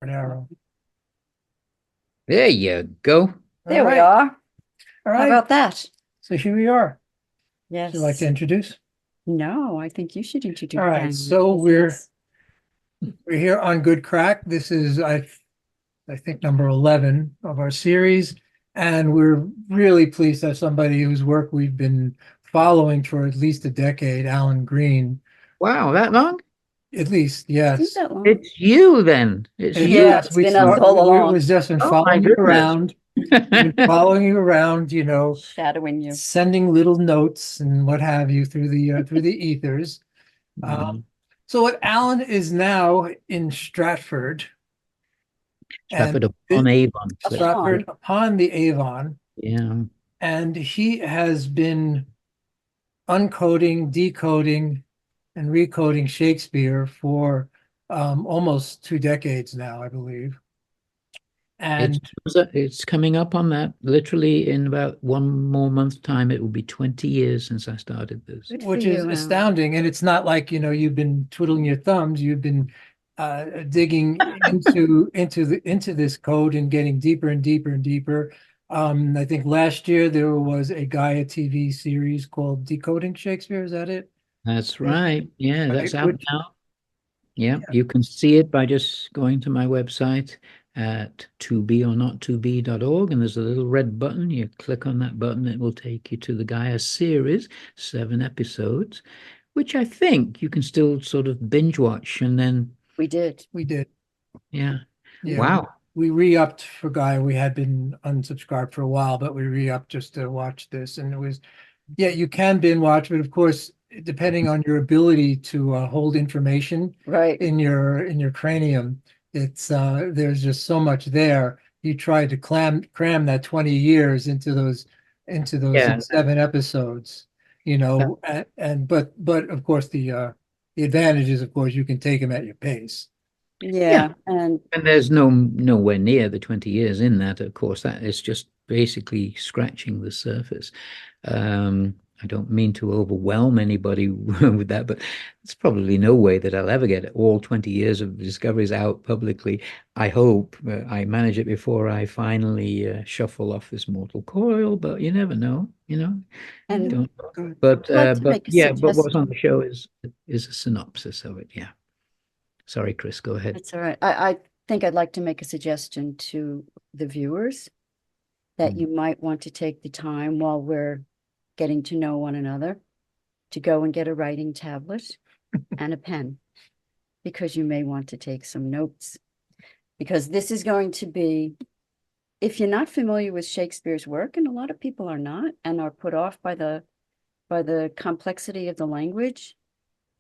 Arrow. There you go. There we right. are. All How right. about that? So here we are. Yes. Would you like to introduce? No, I think you should introduce. All right. them. So we're here on Good Crack. This is I think number 11 of our series, and we're really pleased to have somebody whose work we've been following for at least a decade, Alan Green. Wow, that long? At least, Is yes. that long? It's you then. It's And you. Yeah, yes, it's been up all it along. was just been Oh my following you goodness. around, been following you around, Shadowing you. sending little notes and what have you through the ethers. Mm. So what Alan is now in Stratford and Stratford-Upon-Avon. Stratford-Upon-the-Avon, Yeah. and he has been uncoding, decoding, and recoding Shakespeare for almost 2 decades now, I believe. It's And it's coming up on that. Literally in about one more month's time, it will be 20 years since I started this. Good for which is you, Alan. astounding. And it's not like, you've been twiddling your thumbs. You've been digging into this code and getting deeper and deeper and deeper. I think last year there was a Gaia TV series called Decoding Shakespeare. Is that it? That's right. Yeah, that's Right. out now. Yeah, you can see it by just going to my website at tobeornotttobe.org, and there's a little red button. You click on that button, it will take you to the Gaia series, 7 episodes, which I think you can still sort of binge watch, and then We did. We did. yeah. Yeah. Wow. We re-upped for Gaia. We had been unsubscribed for a while, but we re-upped just to watch this. And it was, yeah, you can binge watch, but of course, depending on your ability to hold information Right. in your cranium, it's there's just so much there. You try to cram that 20 years into those Yeah. 7 episodes, but of course the advantage is, of course, you can take them at your pace. Yeah. Yeah. And And there's nowhere near the 20 years in that, of course. That is just basically scratching the surface. I don't mean to overwhelm anybody with that, but there's probably no way that I'll ever get all 20 years of discoveries out publicly. I hope I manage it before I finally shuffle off this mortal coil, but you never know, and don't. Good. But I'd like to but make a yeah, but what's on suggestion. the show is a synopsis of it. Yeah. Sorry, Chris, go ahead. It's all right. I think I'd like to make a suggestion to the viewers that you might want to take the time while we're getting to know one another to go and get a writing tablet and a pen, because you may want to take some notes, because this is going to be, if you're not familiar with Shakespeare's work, and a lot of people are not and are put off by the complexity of the language,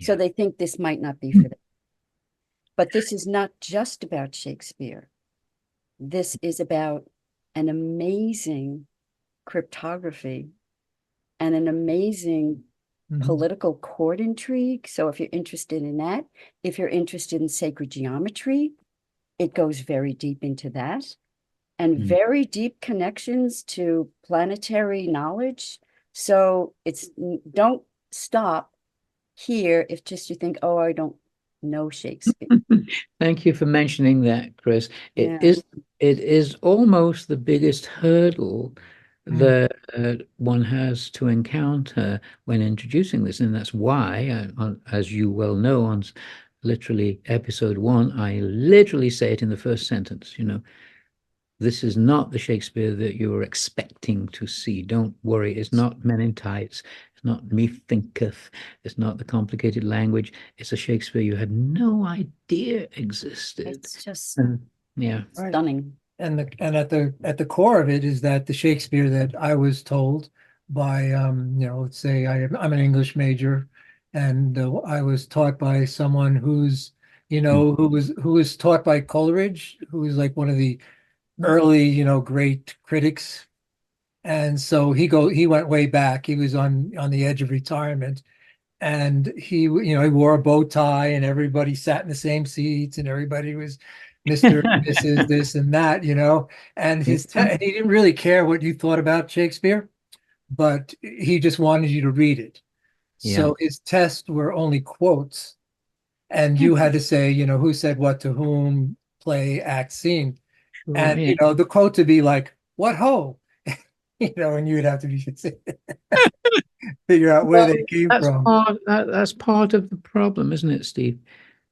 so they think this might not be for them. But this is not just about Shakespeare. This is about an amazing cryptography and an amazing political court intrigue. So if you're interested in that, if you're interested in sacred geometry, it goes very deep into that, and very deep connections to planetary knowledge. So don't stop here if just you think, oh, I don't know Shakespeare. Thank you for mentioning that, Chris. Yeah. It is almost the biggest hurdle that one has to encounter when introducing this, and that's why, as you well know, on literally episode 1, I literally say it in the first sentence. This is not the Shakespeare that you were expecting to see. Don't worry, it's not men in tights. It's not me thinketh. It's not the complicated language. It's a Shakespeare you had no idea existed. It's just yeah. stunning. And at the core of it is that the Shakespeare that I was told by let's say I'm an English major, and I was taught by someone who was taught by Coleridge, who was like one of the early great critics. And so he went way back. He was on the edge of retirement, and he wore a bow tie, and everybody sat in the same seats, and everybody was Mr. and Mrs. this and that, and and he didn't really care what you thought about Shakespeare, but he just wanted you to read it. So his tests were only quotes, and you had to say, who said what to whom, play, act, scene. Sure, And, yeah. the quote to be like, what ho? And you would have to figure out where they Well, came from. that's part of the problem, isn't it, Steve?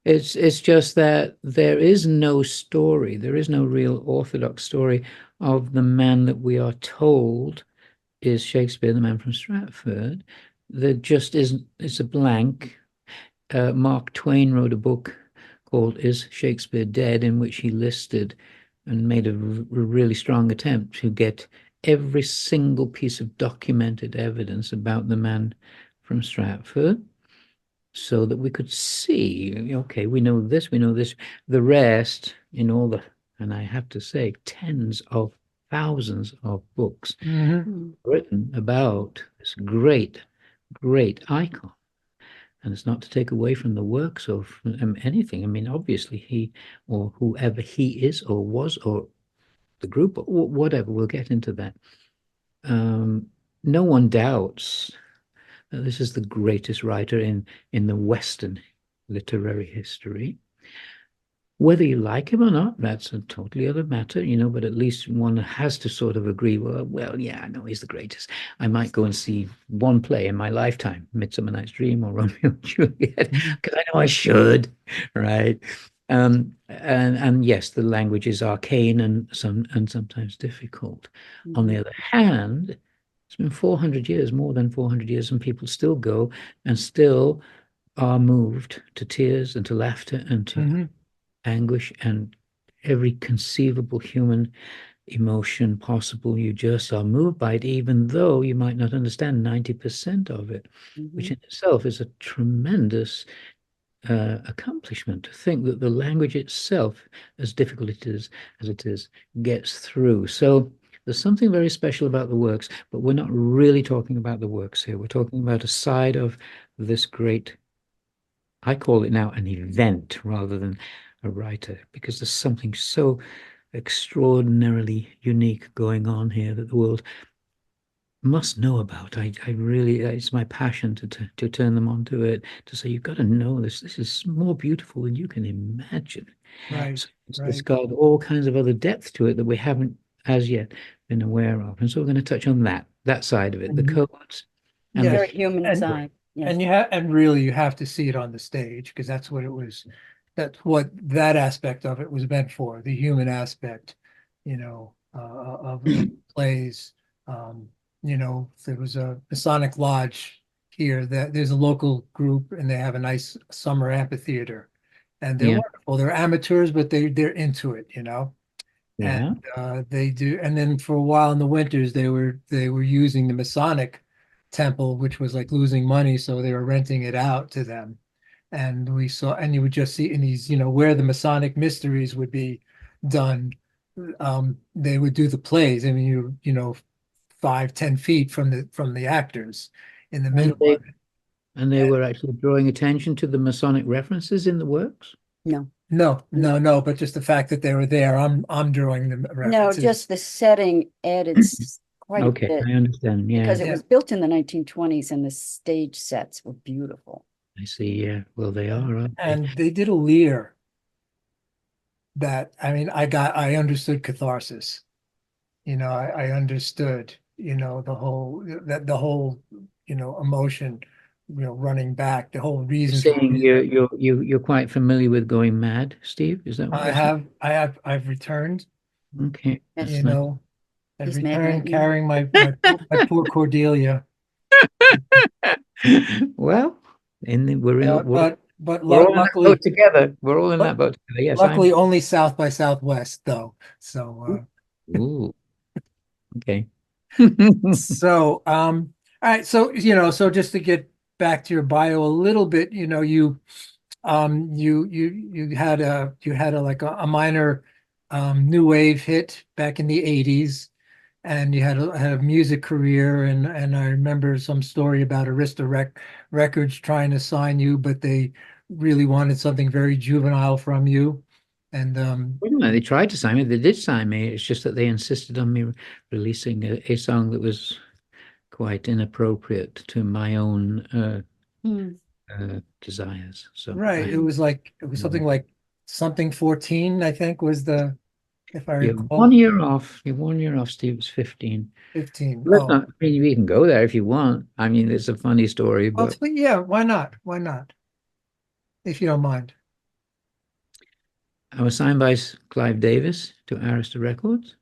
It's just that there is no story, there is no real orthodox story of the man that we are told is Shakespeare, the man from Stratford. There just isn't, it's a blank. Mark Twain wrote a book called Is Shakespeare Dead, in which he listed and made a really strong attempt to get every single piece of documented evidence about the man from Stratford so that we could see, okay, we know this, we know this. The rest in all the, and I have to say, tens of thousands of books written about this great, great icon. And it's not to take away from the works of anything. I mean, obviously, he or whoever he is or was or the group or whatever, we'll get into that. No one doubts that this is the greatest writer in the Western literary history. Whether you like him or not, that's a totally other matter, but at least one has to sort of agree, well, yeah, I know he's the greatest. I might go and see one play in my lifetime, Midsummer Night's Dream or Romeo and Juliet, because I know I should, right? And yes, the language is arcane and sometimes difficult. On the other hand, it's been 400 years, more than 400 years, and people still go and still are moved to tears and to laughter and to anguish and every conceivable human emotion possible. You just are moved by it, even though you might not understand 90% of it, which in itself is a tremendous accomplishment, to think that the language itself, as difficult as it is, gets through. So there's something very special about the works, but we're not really talking about the works here. We're talking about a side of this great, I call it now an event rather than a writer, because there's something so extraordinarily unique going on here that the world must know about. I really, it's my passion to turn them onto it, to say, you've got to know this. This is more beautiful than you can imagine. Right, So it's right. got all kinds of other depth to it that we haven't as yet been aware of. And so we're going to touch on that side of it, the codes and Very the human side. Yes. And really you have to see it on the stage, because that's what it was. That's what that aspect of it was meant for, the human aspect, of plays. There was a Masonic Lodge here, that there's a local group, and they have a nice summer amphitheater, and they're yeah, wonderful. They're amateurs, but they're into it, yeah. and they do. And then for a while in the winters, they were using the Masonic temple, which was like losing money, so they were renting it out to them. And you would just see in these, where the Masonic mysteries would be done. They would do the plays. I mean, 5-10 feet from the actors in the middle And of it. they were actually drawing attention to the Masonic references in the works. No. No, but just the fact that they were there, I'm drawing the No, references. just the setting added quite a Okay, bit, I understand. Yeah, because it was built in the 1920s and the stage sets were beautiful. I see. Yeah, well, they are, aren't they? And they did a Lear that, I mean, I understood catharsis. I understood, the whole, emotion, running back, the whole You're reason for saying reason. you're quite familiar with going mad, Steve? Is that what you're saying? I've returned, Okay, Yes. that's nice. I've He's mad right returned now. carrying my poor Cordelia. Well, we're Yeah, we're but we're all in that luckily, boat together. We're all in that boat together. Yes, luckily only South by Southwest though. So Ooh, okay. all right, so just to get back to your bio a little bit, you had a like a minor new wave hit back in the 80s, and you had a music career, and I remember some story about Records trying to sign you, but they really wanted something very juvenile from you. And Well, no, they tried to sign me. They did sign me. It's just that they insisted on me releasing a song that was quite inappropriate to my own Hmm. desires. So right, it was something like something 14, I think was the, if I You're recall, 1 year off. You're 1 year off, Steve. It's 15. 15. Let's Oh, not, I mean, we can go there if you want. I mean, it's a funny story, well, but yeah, why not? Why not? If you don't mind. I was signed by Clive Davis to Arista Records.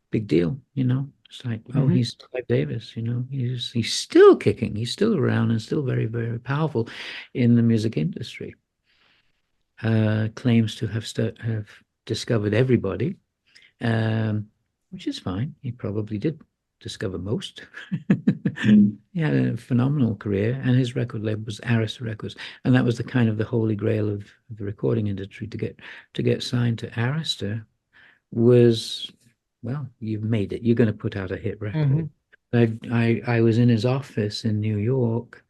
Big deal, you know. It's like, oh, Mhm. he's Clive Davis, you know. He's still kicking. He's still around and still very, very powerful in the music industry. Claims to have discovered everybody, which is fine. He probably did discover most. He had a phenomenal career, and his record label was Arista Records, and that was the kind of the holy grail of the recording industry. To get signed to Arista was, well, you've made it. You're going to put out a hit record. I was in his office in New York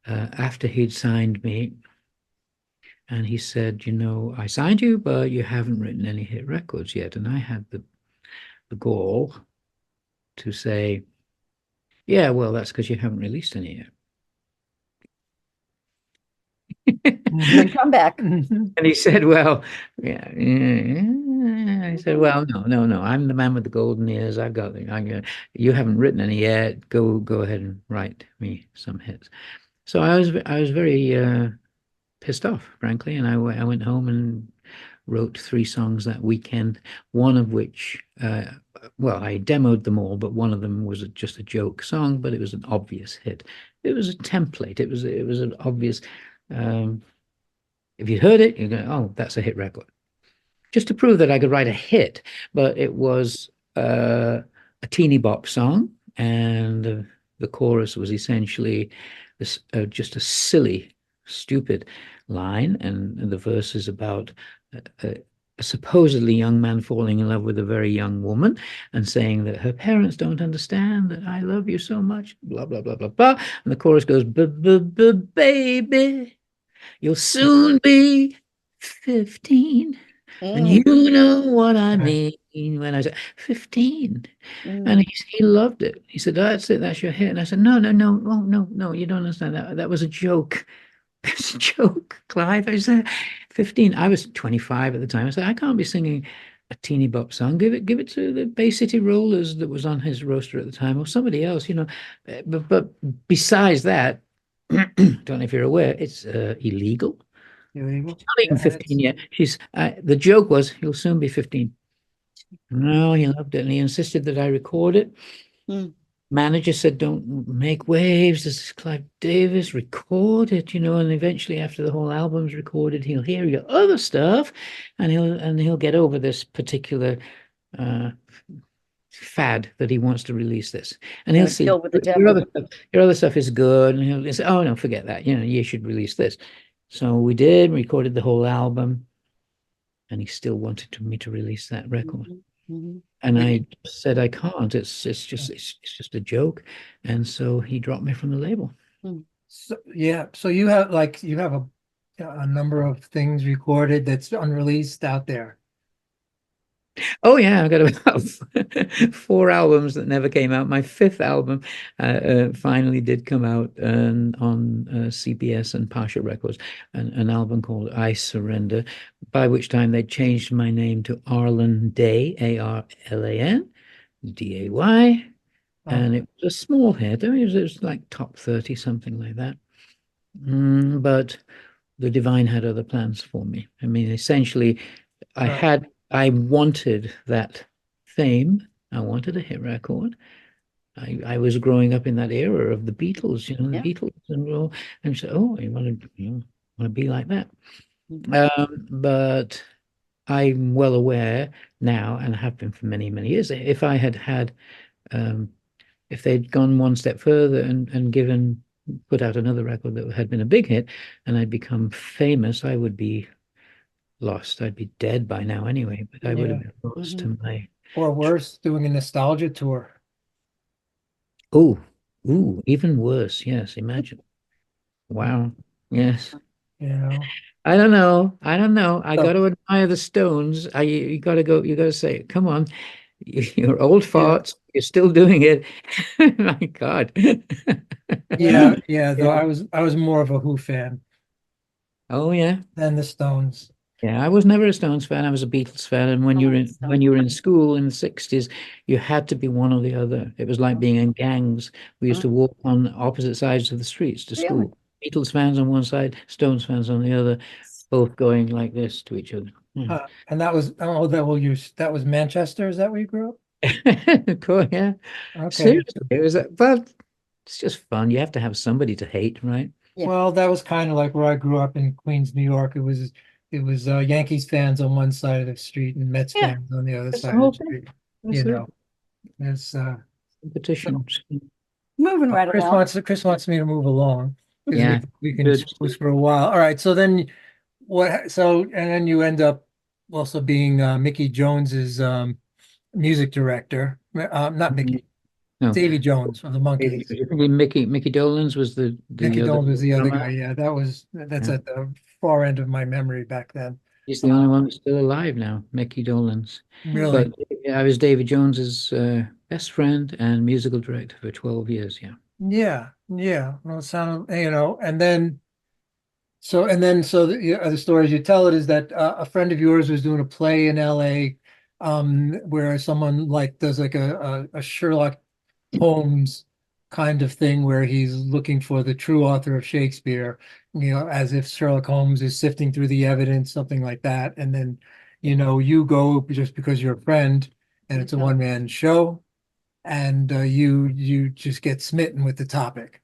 after he'd signed me, and he said, you know, I signed you, but you haven't written any hit records yet. And I had the gall to say, yeah, well, that's because you haven't released any yet. Good comeback. Mhm. And he said, well, yeah. I said, well, no. I'm the man with the golden ears. You haven't written any yet. Go ahead and write me some hits. So I was very pissed off, frankly, and I went home and wrote 3 songs that weekend. One of which, well, I demoed them all, but one of them was just a joke song, but it was an obvious hit. It was a template. It was an obvious. Um, if you heard it, you're going, oh, that's a hit record. Just to prove that I could write a hit, but it was a teeny bop song, and the chorus was essentially this, just a silly, stupid line, and the verse is about a supposedly young man falling in love with a very young woman and saying that her parents don't understand that I love you so much, blah, blah, blah, blah, blah. And the chorus goes, baby, you'll soon be 15. And you know what I mean when I said 15. And he loved it. He said, that's it, that's your hit. And I said, no, oh, no, you don't understand that. That was a joke. It's a joke, Clive. I said 15. I was 25 at the time. I said, I can't be singing a teeny bop song. Give it to the Bay City Rollers that was on his roster at the time, or somebody else, you know. But besides that, don't know if you're aware, it's illegal. Illegal. Not even 15 yet. The joke was he'll soon be 15. No, he loved it, and he insisted that I record it. Manager said, don't make waves. This is Clive Davis. Record it, you know. And eventually, after the whole album's recorded, he'll hear your other stuff, and he'll get over this particular fad that he wants to release this, and he'll see Deal with the your other stuff is good, and he'll say, oh no, forget that. You know, you should release this. So we recorded the whole album, and he still wanted me to release that record. And I said, I can't. It's just a joke. And so he dropped me from the label. So, yeah. So you have a number of things recorded that's unreleased out there. Oh yeah, I've got about 4 albums that never came out. My 5th album finally did come out on CBS and Pasha Records, an album called I Surrender, by which time they changed my name to Arlan Day, Arlan Day, and it was a small hit. I mean, it was like top 30, something like that. But the divine had other plans for me. I mean, essentially, I wanted that fame. I wanted a hit record. I was growing up in that era of the Beatles, you know, the Beatles, and so, oh, I want to be like that. But I'm well aware now, and have been for many, many years, if I had if they'd gone one step further and put out another record that had been a big hit, and I'd become famous, I would be lost. I'd be dead by now anyway, but I would have been lost to my. Or worse, doing a nostalgia tour. Oh, even worse. Yes, imagine. Wow. Yes. You know. I don't know. I got to admire the Stones. You got to go. You got to say, come on, you're old farts. You're still doing it. My God. Yeah. Though I was more of a Who fan Oh yeah. than the Stones. Yeah, I was never a Stones fan. I was a Beatles fan. And when I you were like in Stones. when you were in school in the 60s, you had to be one or the other. It was like being in gangs. We used to walk on opposite sides of the streets to Really? school. Beatles fans on one side, Stones fans on the other, both going like this to each other. Yeah. And that was, oh, that was Manchester. Is that where you grew up? Cool, yeah. Okay. Seriously, it was, but it's just fun. You have to have somebody to hate, right? Yeah. Well, that was kind of like where I grew up in Queens, New York. It was Yankees fans on one side of the street and Mets Yeah, fans on the other that's the side of whole the thing. street. That's You it. know, it's Competition. Moving right along. Chris wants me to move along because Yeah, we can good. spruce for a while. All right, so then and then you end up also being Mickey Jones's music director. Not Mickey, No, Davy Jones of the Monkees. you're thinking Mickey Dolenz was Mickey the other Dolenz was the other drummer. guy. Yeah, that's Yeah. at the far end of my memory back then. He's the only one that's still alive now, Mickey Dolenz. Really? But I was David Jones's best friend and musical director for 12 years. Yeah. Yeah, yeah. Well, it sounded, and then the stories you tell it is that a friend of yours was doing a play in LA, where someone like does like a Sherlock Holmes kind of thing where he's looking for the true author of Shakespeare, as if Sherlock Holmes is sifting through the evidence, something like that. And then, you go just because you're a friend and it's a one-man show, and you just get smitten with the topic,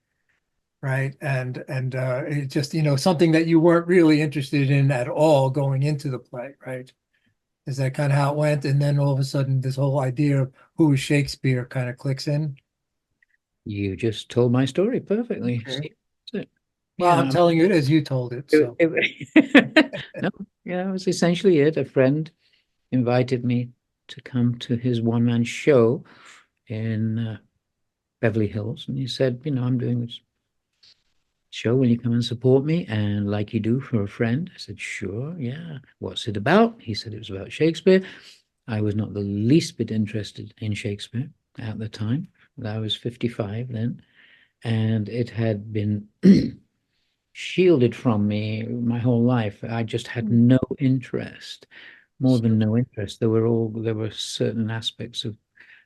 right? And it just, something that you weren't really interested in at all going into the play, right? Is that kind of how it went? And then all of a sudden, this whole idea of who is Shakespeare kind of clicks in. You just told my story perfectly. Okay. See, that's it. Well, I'm Yeah. telling you it as you told it. So, No, yeah, that was essentially it. A friend invited me to come to his one-man show in Beverly Hills, and he said, I'm doing this show. Will you come and support me? And like you do for a friend, I said, sure, yeah. What's it about? He said it was about Shakespeare. I was not the least bit interested in Shakespeare at the time. I was 55 then, and it had been shielded from me my whole life. I just had no interest, more than no interest. There were certain aspects of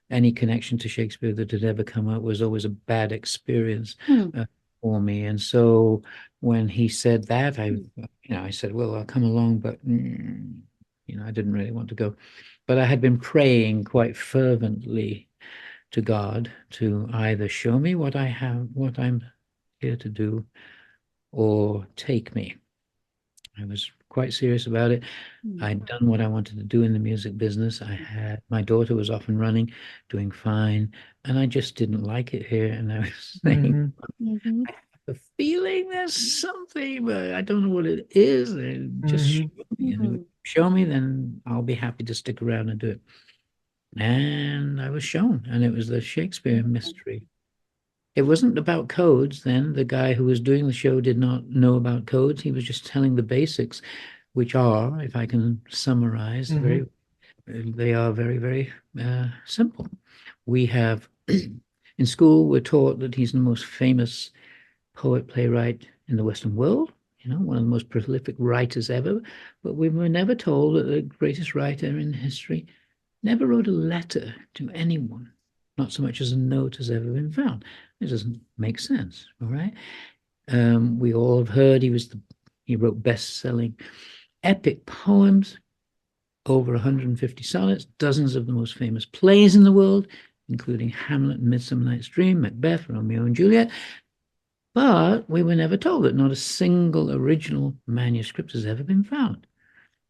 any connection to Shakespeare that had ever come up was always a bad experience for me. And so when he said that, I said, well, I'll come along, but I didn't really want to go. But I had been praying quite fervently to God to either show me what I'm here to do, or take me. I was quite serious about it. I'd done what I wanted to do in the music business. My daughter was off and running, doing fine, and I just didn't like it here. And I was saying, I have a feeling there's something, but I don't know what it is. And just show me. And if you show me, then I'll be happy to stick around and do it. And I was shown, and it was the Shakespeare mystery. It wasn't about codes then. The guy who was doing the show did not know about codes. He was just telling the basics, which are, if I can summarize, they are very, very simple. We have, in school, we're taught that he's the most famous poet, playwright in the Western world, one of the most prolific writers ever. But we were never told that the greatest writer in history never wrote a letter to anyone. Not so much as a note has ever been found. It doesn't make sense, all right? We all have heard he wrote best-selling epic poems, over 150 sonnets, dozens of the most famous plays in the world, including Hamlet and Midsummer Night's Dream, Macbeth, Romeo and Juliet. But we were never told that not a single original manuscript has ever been found.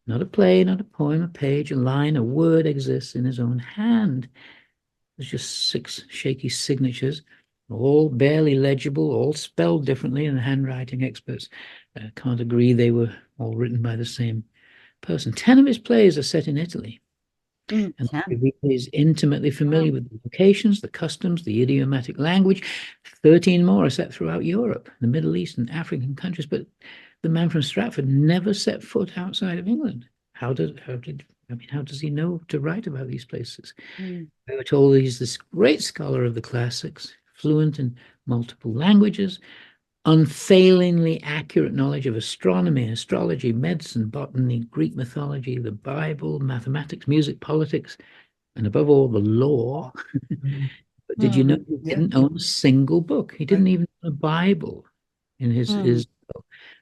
Not a play, not a poem, a page, a line, a word exists in his own hand. There's just 6 shaky signatures, all barely legible, all spelled differently, and the handwriting experts can't agree they were all written by the same person. 10 of his plays are set in Italy. And he is intimately familiar with the locations, the customs, the idiomatic language. 13 more are set throughout Europe, the Middle East, and African countries. But the man from Stratford never set foot outside of England. How does he know to write about these places? We were told he's this great scholar of the classics, fluent in multiple languages, unfailingly accurate knowledge of astronomy, astrology, medicine, botany, Greek mythology, the Bible, mathematics, music, politics, and above all, the law. Mhm. But did you know Mm. he Yeah. didn't own a single book? He didn't even own a Bible in his,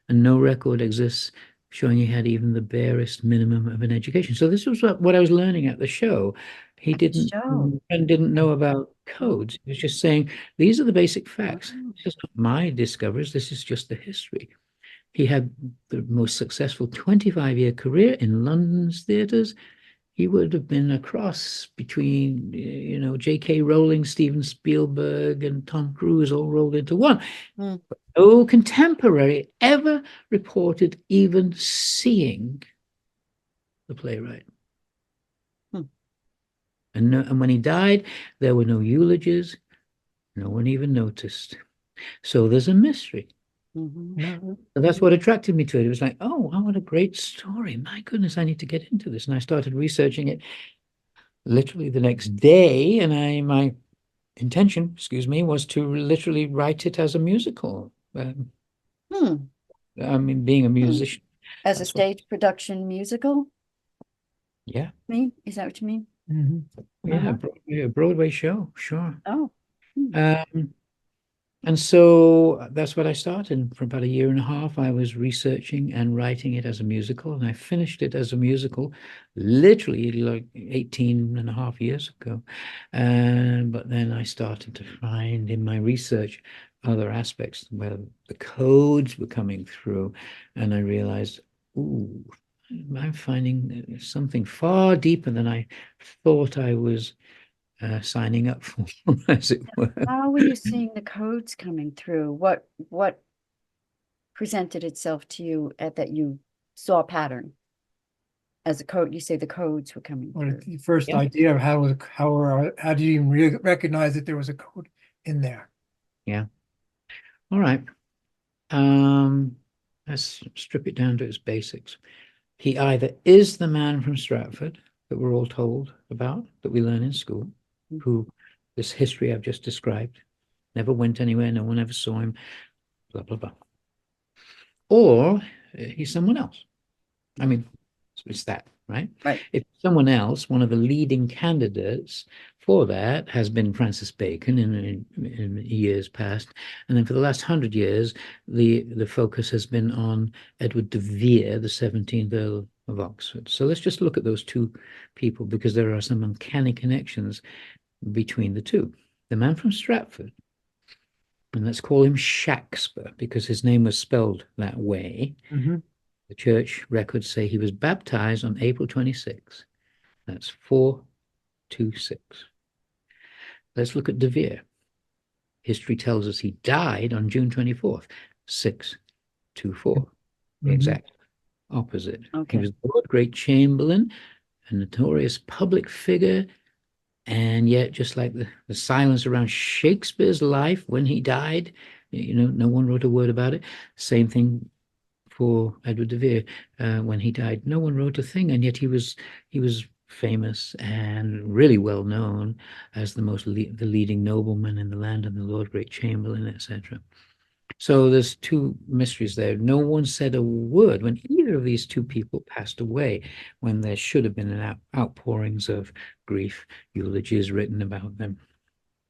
and no record exists showing he had even the barest minimum of an education. So this was what I was learning at the show. He didn't show. and didn't know about codes. He was just saying, these are the basic facts. Wow. This is not my discoveries. This is just the history. He had the most successful 25-year career in London's theatres. He would have been a cross between, J.K. Rowling, Steven Spielberg, and Tom Cruise all rolled into one. Mm. But no contemporary ever reported even seeing the playwright. Hmm. And when he died, there were no eulogies. No one even noticed. So there's a mystery. Mhm. No. And that's what attracted me to it. It was like, oh, what a great story. My goodness, I need to get into this. And I started researching it literally the next day. And my intention, was to literally write it as a musical. Hmm. I mean, being a Hmm. musician, As a that's what, stage production musical, yeah, is that what you mean? Mhm. yeah, a Broadway show, sure. Oh. Hmm. And so that's what I started. For about a year and a half, I was researching and writing it as a musical, and I finished it as a musical literally like 18 and a half years ago. But then I started to find in my research other aspects where the codes were coming through, and I realized, ooh, I'm finding something far deeper than I thought I was signing up for, as it were. How were you seeing the codes coming through? What presented itself to you at that you saw a pattern as a code? You say the codes were coming Or through. the first Yeah. idea of how do you even recognize that there was a code in there? Yeah. All right. Um, let's strip it down to its basics. He either is the man from Stratford that we're all told about, that we learn in school, who this history I've just described, never went anywhere, no one ever saw him, blah, blah, blah. Or he's someone else. I mean, it's that, right? Right. If someone else, one of the leading candidates for that has been Francis Bacon in years past, and then for the last 100 years, the focus has been on Edward DeVere, the 17th Earl of Oxford. So let's just look at those two people because there are some uncanny connections between the two. The man from Stratford, and let's call him Shakespeare because his name was spelled that way. Mhm. The church records say he was baptized on April 26. That's 426. Let's look at DeVere. History tells us he died on June 24th, 624. The Mhm. exact opposite. He Okay. was the Lord Great Chamberlain, a notorious public figure, and yet just like the silence around Shakespeare's life when he died, no one wrote a word about it. Same thing for Edward DeVere. When he died, no one wrote a thing, and yet he was famous and really well known as the leading nobleman in the land and the Lord Great Chamberlain, etc. So there's two mysteries there. No one said a word when either of these two people passed away, when there should have been an outpourings of grief, eulogies written about them.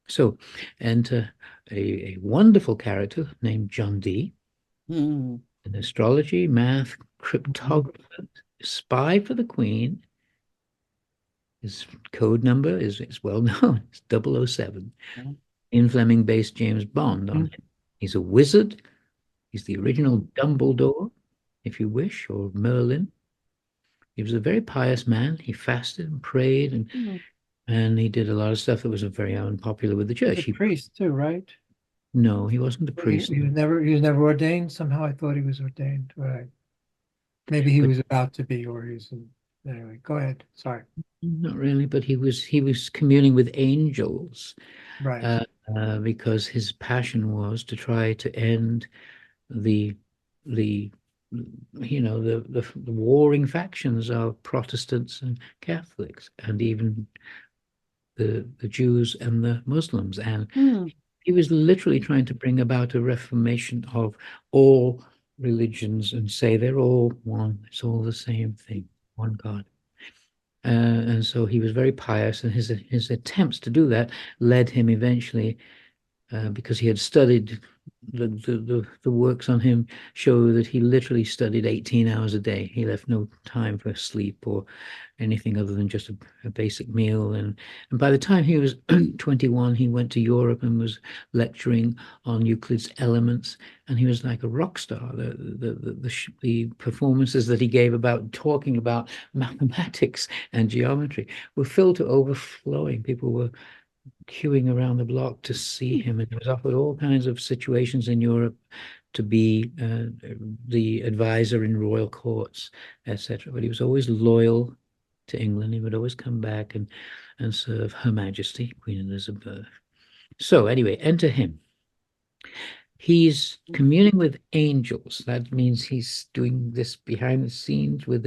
So enter a wonderful character named John Dee, Hmm. in astrology, math, cryptographer, spy for the Queen. His code number is well known. It's 007. Yeah. Ian Fleming based James Bond on him. He's a wizard. He's the original Dumbledore, if you wish, or Merlin. He was a very pious man. He fasted and prayed, Hmm. and he did a lot of stuff that was very unpopular with the He's a church. priest too, right? No, he wasn't a He, priest, he was never ordained. Somehow I thought he was ordained. Right. Maybe he but was about to be, or anyway, go ahead. Sorry. not really. But he was communing with angels. Right. Because his passion was to try to end the the the warring factions of Protestants and Catholics, and even the Jews and the Muslims. And Hmm. He was literally trying to bring about a reformation of all religions and say they're all one. It's all the same thing, one God. And so he was very pious, and his attempts to do that led him eventually, because he had studied the works on him show that he literally studied 18 hours a day. He left no time for sleep or anything other than just a basic meal. And by the time he was 21, he went to Europe and was lecturing on Euclid's Elements, and he was like a rock star. The performances that he gave about talking about mathematics and geometry were filled to overflowing. People were queuing around the block to see him, and he was offered all kinds of situations in Europe to be the advisor in royal courts, etc. But he was always loyal to England. He would always come back and serve Her Majesty, Queen Elizabeth. So anyway, enter him. He's communing with angels. That means he's doing this behind the scenes with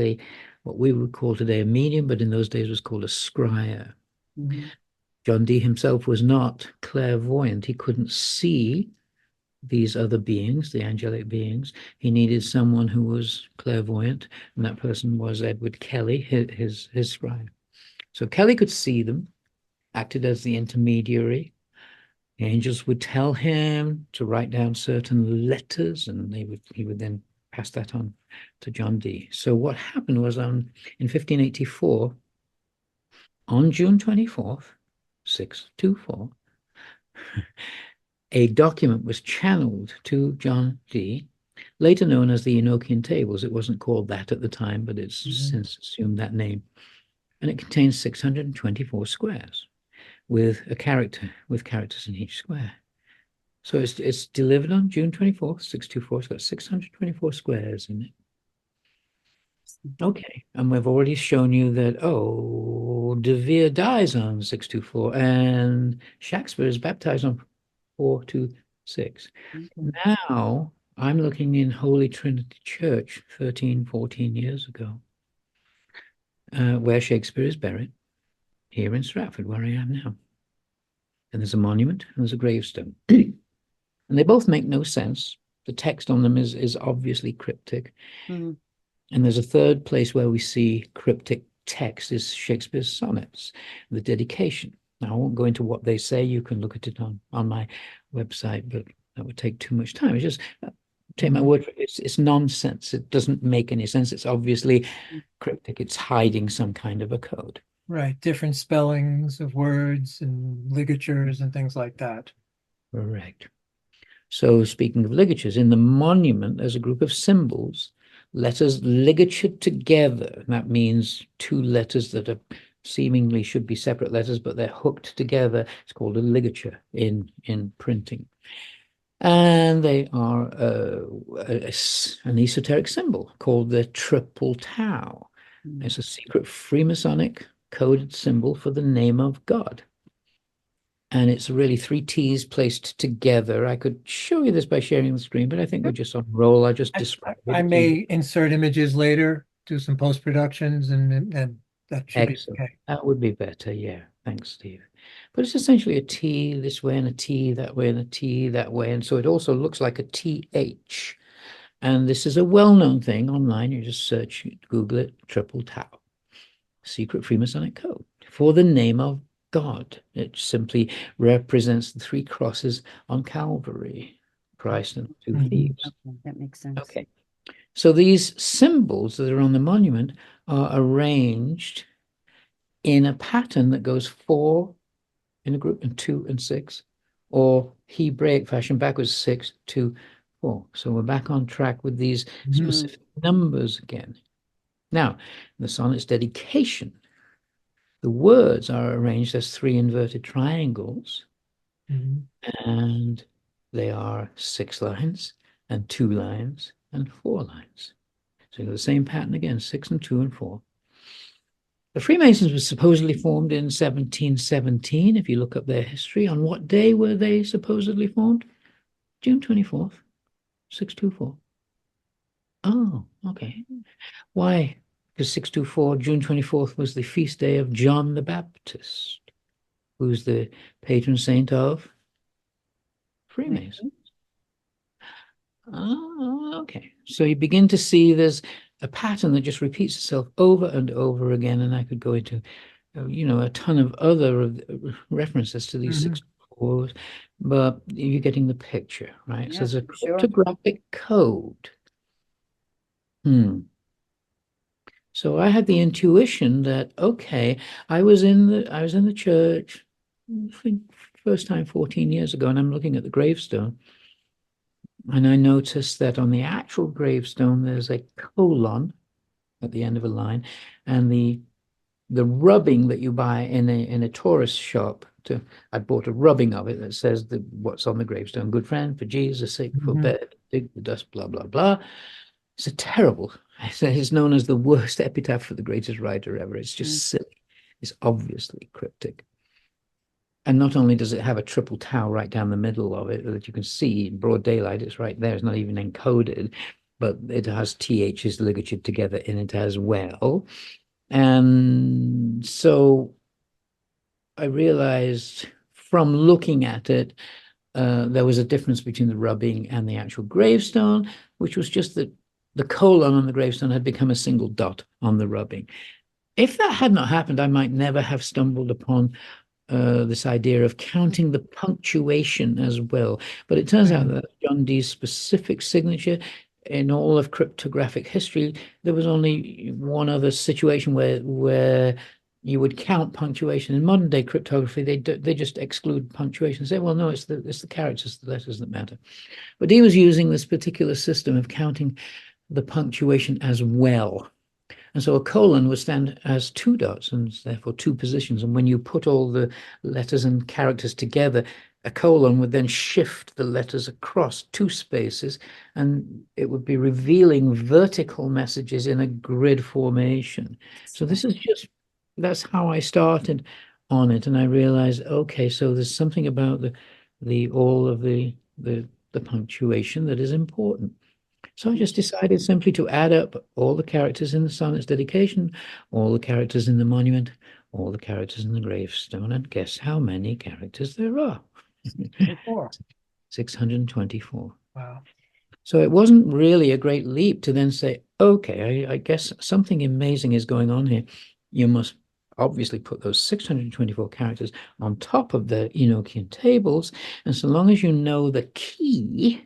what we would call today a medium, but in those days was called a scryer. John Dee himself was not clairvoyant. He couldn't see these other beings, the angelic beings. He needed someone who was clairvoyant, and that person was Edward Kelly, his scribe. So Kelly could see them, acted as the intermediary. The angels would tell him to write down certain letters, and he would then pass that on to John Dee. So what happened was in 1584, on June 24th, 624, a document was channeled to John Dee, later known as the Enochian Tables. It wasn't called that at the time, but it's since assumed that name. And it contains 624 squares with characters in each square. So it's delivered on June 24th, 624. It's got 624 squares in it. Okay, and we've already shown you that, DeVere dies on 624, and Shakespeare is baptized on 426. Now, I'm looking in Holy Trinity Church 13, 14 years ago, where Shakespeare is buried, here in Stratford, where I am now. And there's a monument, and there's a gravestone. And they both make no sense. The text on them is obviously cryptic. And there's a third place where we see cryptic text is Shakespeare's Sonnets, the dedication. Now, I won't go into what they say. You can look at it on my website, but that would take too much time. It's just, take my word for it, it's nonsense. It doesn't make any sense. It's obviously cryptic. It's hiding some kind of a code. Right, different spellings of words and ligatures and things like that. Correct. So speaking of ligatures, in the monument, there's a group of symbols, letters ligatured together. That means two letters that are seemingly should be separate letters, but they're hooked together. It's called a ligature in printing. And they are an esoteric symbol called the triple tau. It's a secret Freemasonic coded symbol for the name of God. And it's really 3 T's placed together. I could show you this by sharing the screen, but I think we're just on roll. I just described it. I may insert images later, do some post-productions, and that should Excellent. be okay. That would be better, yeah. Thanks, Steve. But it's essentially a T this way and a T that way and a T that way. And so it also looks like a TH. And this is a well-known thing online. You just search, Google it, triple tau. Secret Freemasonic code for the name of God. It simply represents the 3 crosses on Calvary, Christ and 2 thieves. Okay, that makes sense. Okay. So these symbols that are on the monument are arranged in a pattern that goes 4 in a group and 2 and 6, or Hebraic fashion backwards 6, 2, 4. So we're back on track with these specific numbers again. Now, the sonnet's dedication, the words are arranged as 3 inverted triangles, and they are 6 lines and 2 lines and 4 lines. So you have the same pattern again, 6 and 2 and 4. The Freemasons were supposedly formed in 1717. If you look up their history, on what day were they supposedly formed? June 24th, 624. Oh, okay. Why? Because 624, June 24th, was the feast day of John the Baptist, who's the patron saint of Freemason. Oh, okay. So you begin to see there's a pattern that just repeats itself over and over again, and I could go into, a ton of other references to these six fours, but you're getting the picture, right? So Yeah, there's a sure. cryptographic code. So I had the intuition that, okay, I was in the church, I think first time 14 years ago, and I'm looking at the gravestone. And I noticed that on the actual gravestone, there's a colon at the end of a line, and the rubbing that you buy in a tourist shop. I bought a rubbing of it that says what's on the gravestone: "Good friend, for Jesus' sake, for bed, dig the dust, blah blah blah." It's a terrible. It's known as the worst epitaph for the greatest writer ever. It's just silly. It's obviously cryptic. And not only does it have a triple tau right down the middle of it that you can see in broad daylight, it's right there, it's not even encoded, but it has THs ligatured together in it as well. And so I realized from looking at it, there was a difference between the rubbing and the actual gravestone, which was just that the colon on the gravestone had become a single dot on the rubbing. If that had not happened, I might never have stumbled upon this idea of counting the punctuation as well. But it turns out that John Dee's specific signature in all of cryptographic history, there was only one other situation where you would count punctuation. In modern day cryptography, they just exclude punctuation and say, well, no, it's the characters, the letters that matter. But Dee was using this particular system of counting the punctuation as well. And so a colon would stand as two dots and therefore two positions. And when you put all the letters and characters together, a colon would then shift the letters across two spaces, and it would be revealing vertical messages in a grid formation. So that's how I started on it. And I realized, okay, so there's something about all of the punctuation that is important. So I just decided simply to add up all the characters in the Sonnets dedication, all the characters in the monument, all the characters in the gravestone, and guess how many characters there are? 624. Wow. So it wasn't really a great leap to then say, okay, I guess something amazing is going on here. You must obviously put those 624 characters on top of the Enochian tables. And so long as you know the key,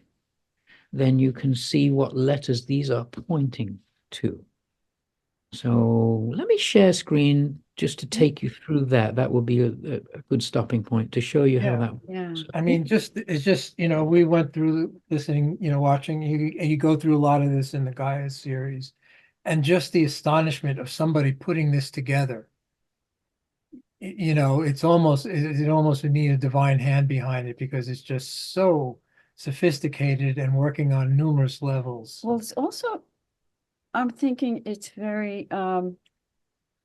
then you can see what letters these are pointing to. So let me share screen just to take you through that. That will be a good stopping point to show you how that works. Yeah. I mean, it's just, we went through listening, watching, you go through a lot of this in the Gaia series, and just the astonishment of somebody putting this together. It almost would need a divine hand behind it, because it's just so sophisticated and working on numerous levels. Well, it's also, I'm thinking it's very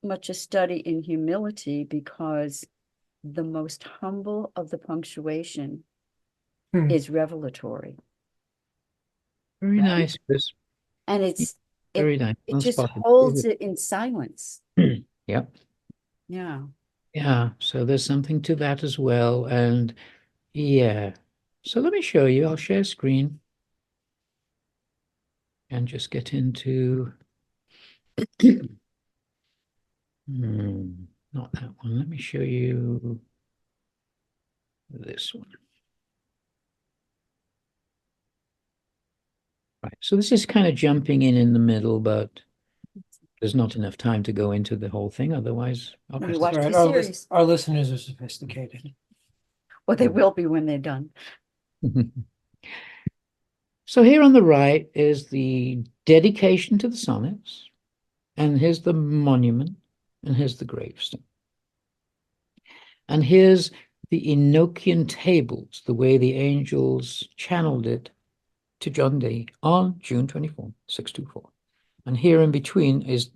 much a study in humility, because the most humble of the punctuation is revelatory. Very Right? nice, Chris. And it Very nice. just holds it in silence. Yep. Yeah. Yeah, so there's something to that as well. And yeah, so let me show you. I'll share screen and just get into not that one. Let me show you this one. Right, so this is kind of jumping in the middle, but there's not enough time to go into the whole thing. Otherwise, I'll You press watch Right, the series. our listeners are sophisticated. Well, they will be when they're done. So here on the right is the dedication to the sonnets, and here's the monument, and here's the gravestone. And here's the Enochian tables, the way the angels channeled it to John Dee on June 24, 624. And here in between is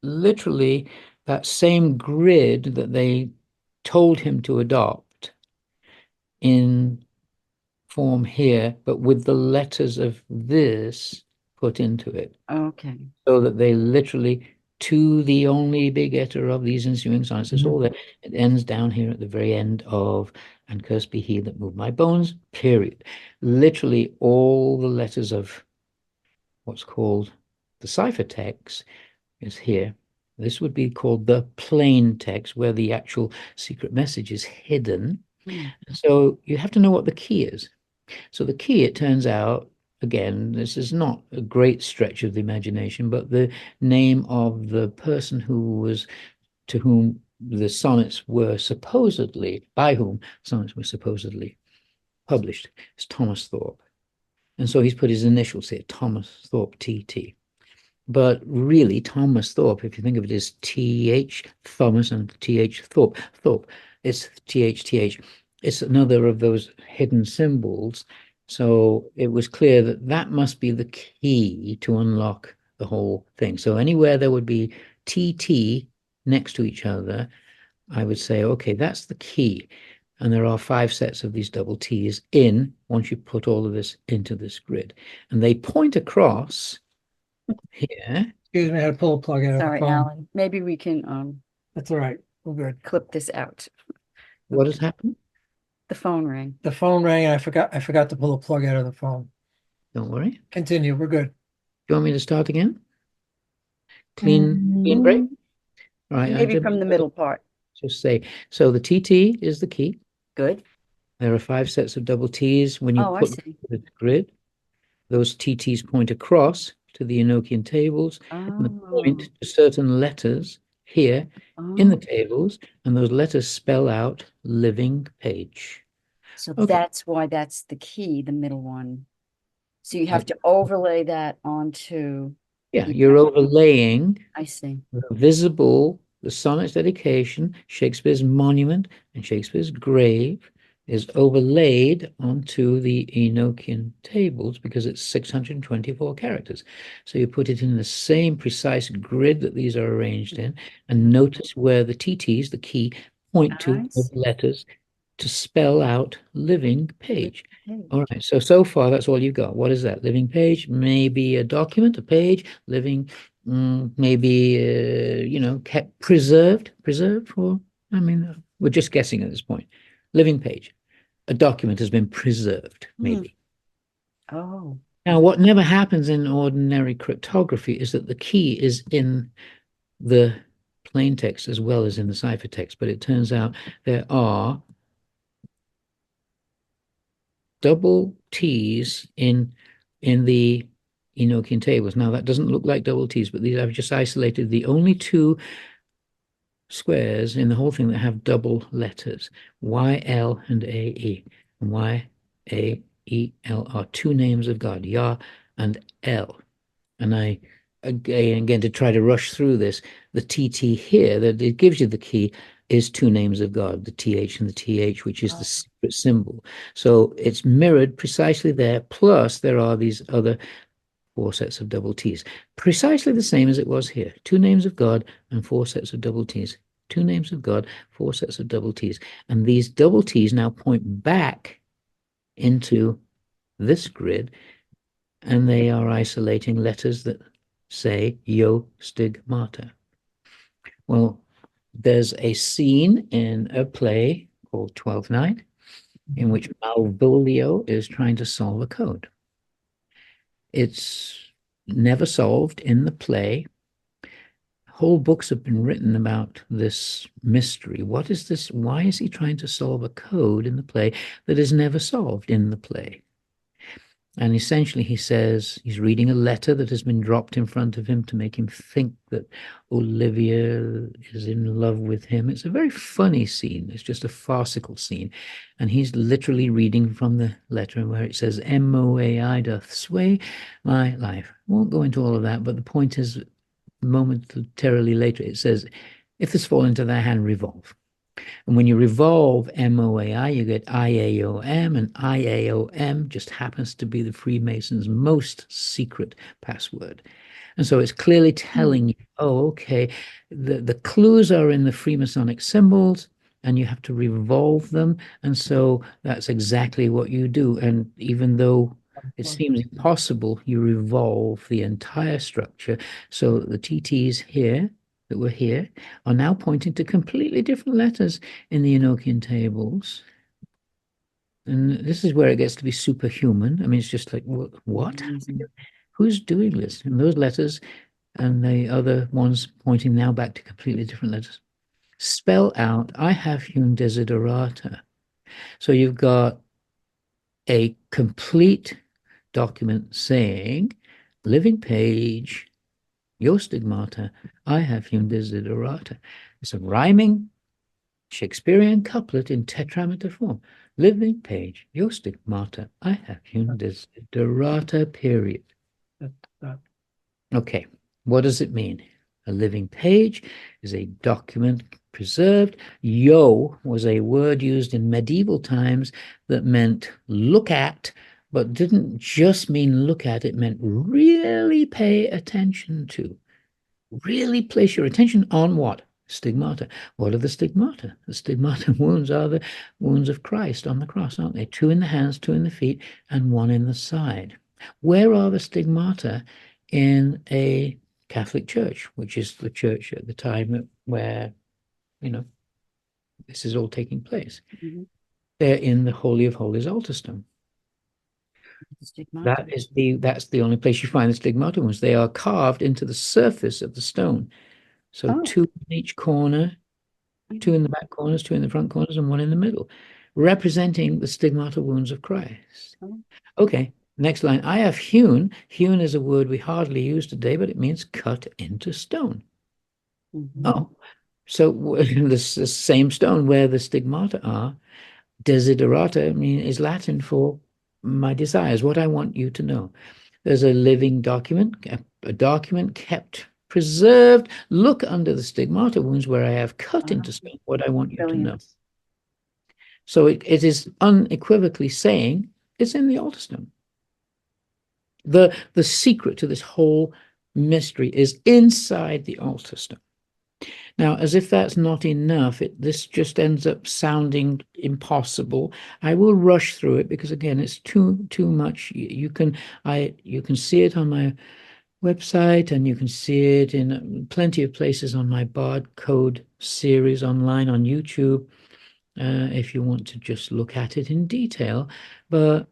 literally that same grid that they told him to adopt in form here, but with the letters of this put into it. Okay. So that they literally to the only begetter of these ensuing sonnets. It's all there. It ends down here at the very end of, and cursed be he that moved my bones, period. Literally all the letters of what's called the ciphertext is here. This would be called the plain text, where the actual secret message is hidden. So you have to know what the key is. So the key, it turns out, again, this is not a great stretch of the imagination, but the name of the person to whom the sonnets were supposedly, by whom sonnets were supposedly published, is Thomas Thorpe. And so he's put his initials here, Thomas Thorpe, TT. But really, Thomas Thorpe, if you think of it as TH, Thomas, and TH, Thorpe, it's TH. It's another of those hidden symbols. So it was clear that that must be the key to unlock the whole thing. So anywhere there would be TT next to each other, I would say, okay, that's the key. And there are 5 sets of these double T's once you put all of this into this grid. And they point across here. Excuse me, I had to pull a plug out of the Sorry, phone. Alan. Maybe we can That's all right. We're good. clip this out. What has happened? The phone rang. The phone rang and I forgot to pull a plug out of the phone. Don't worry. Continue. We're good. Do you want me to start again? Clean break? All right. Maybe from the middle part. Just say, so the TT is the key. Good. There are 5 sets of double T's. When you Oh, I put see. the grid, those TTs point across to the Enochian tables and point to certain letters here in the tables, and those letters spell out living page. So Okay. that's why that's the key, the middle one. So you have to overlay that onto. Yeah, you're overlaying I see. the sonnet's dedication, Shakespeare's monument, and Shakespeare's grave is overlaid onto the Enochian tables because it's 624 characters. So you put it in the same precise grid that these are arranged in, and notice where the TTs, the key, point to the letters to spell out living page. All right, so far that's all you've got. What is that? Living page, maybe a document, a page, living, maybe, kept preserved, or, I mean, we're just guessing at this point. Living page, a document has been preserved, maybe. Oh. Now, what never happens in ordinary cryptography is that the key is in the plain text as well as in the ciphertext, but it turns out there are double T's in the Enochian tables. Now, that doesn't look like double T's, but these I've just isolated the only 2 squares in the whole thing that have double letters, YL and AE. And YAEL are 2 names of God, Yah and El. And I, again, to try to rush through this, the TT here, that it gives you the key, is 2 names of God, the TH and the TH, which is the secret symbol. So it's mirrored precisely there, plus there are these other 4 sets of double T's. Precisely the same as it was here. 2 names of God and 4 sets of double T's. 2 names of God, 4 sets of double T's. And these double T's now point back into this grid, and they are isolating letters that say Yo Stigmata. Well, there's a scene in a play called Twelfth Night in which Malvolio is trying to solve a code. It's never solved in the play. Whole books have been written about this mystery. What is this? Why is he trying to solve a code in the play that is never solved in the play? And essentially he says he's reading a letter that has been dropped in front of him to make him think that Olivia is in love with him. It's a very funny scene. It's just a farcical scene. And he's literally reading from the letter where it says, MOAI doth sway my life. I won't go into all of that, but the point is, momentarily later, it says, if this fall into thy hand, revolve. And when you revolve MOAI, you get IAOM, and IAOM just happens to be the Freemasons' most secret password. And so it's clearly telling you, oh, okay, the clues are in the Freemasonic symbols, and you have to revolve them. And so that's exactly what you do. And even though It seems impossible you revolve the entire structure. So the TTs here that were here are now pointing to completely different letters in the Enochian tables. And this is where it gets to be superhuman. I mean, it's just like, what? Amazing. Who's doing this? And those letters and the other ones pointing now back to completely different letters. Spell out, I have hewn desiderata. So you've got a complete document saying, living page, your stigmata, I have hewn desiderata. It's a rhyming Shakespearean couplet in tetrameter form. Living page, your stigmata, I have hewn desiderata, period. Okay, what does it mean? A living page is a document preserved. Yo was a word used in medieval times that meant look at, but didn't just mean look at, it meant really pay attention to. Really place your attention on what? Stigmata. What are the stigmata? The stigmata wounds are the wounds of Christ on the cross, aren't they? 2 in the hands, 2 in the feet, and 1 in the side. Where are the stigmata in a Catholic church, which is the church at the time where, this is all taking place? Mhm. They're in the Holy of Holies altar stone. Stigmata. That's the only place you find the stigmata wounds. They are carved into the surface of the stone. So Oh. 2 in each corner, 2 in the back corners, 2 in the front corners, and 1 in the middle, representing the stigmata wounds of Christ. Oh. Okay, next line. I have hewn. Hewn is a word we hardly use today, but it means cut into stone. Mhm. Oh, so the same stone where the stigmata are, desiderata is Latin for my desires, what I want you to know. There's a living document, a document kept preserved. Look under the stigmata wounds where I have cut into stone what I want you to know. Brilliant. So it is unequivocally saying it's in the altar stone. The secret to this whole mystery is inside the altar stone. Now, as if that's not enough, this just ends up sounding impossible. I will rush through it because, again, it's too much. You can see it on my website, and you can see it in plenty of places on my barcode series online on YouTube, if you want to just look at it in detail. But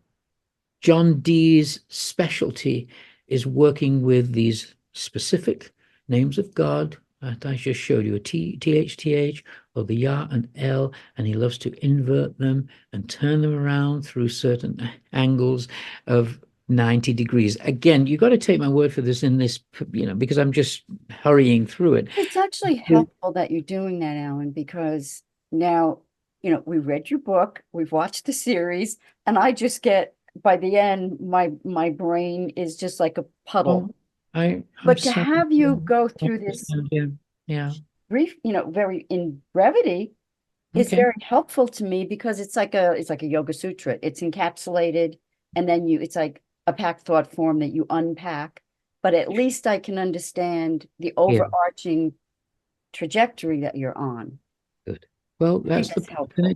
John Dee's specialty is working with these specific names of God that I just showed you, a THTH, or the Yah and L, and he loves to invert them and turn them around through certain angles of 90 degrees. Again, you got to take my word for this in this, because I'm just hurrying through it. It's actually helpful that you're doing that, Alan, because now, we read your book, we've watched the series, and I just get, by the end, my brain is just like a puddle. But to have you go through this brief, very in brevity, is very helpful to me, because it's like a yoga sutra. It's encapsulated, and then it's like a packed thought form that you unpack. But at least I can understand the overarching trajectory that you're on. Good. Well, that's helpful. And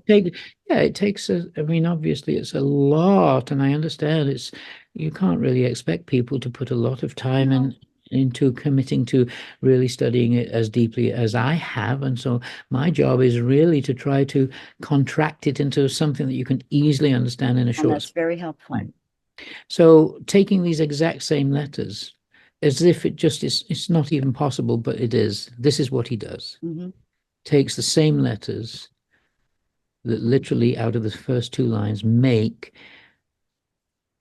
it takes obviously it's a lot, and I understand you can't really expect people to put a lot of time into committing to really studying it as deeply as I have. And so my job is really to try to contract it into something that you can easily understand in a short. That's very helpful. So taking these exact same letters, as if it just is, it's not even possible, but it is. This is what he does. Mm-hmm. Takes the same letters that literally out of the first 2 lines make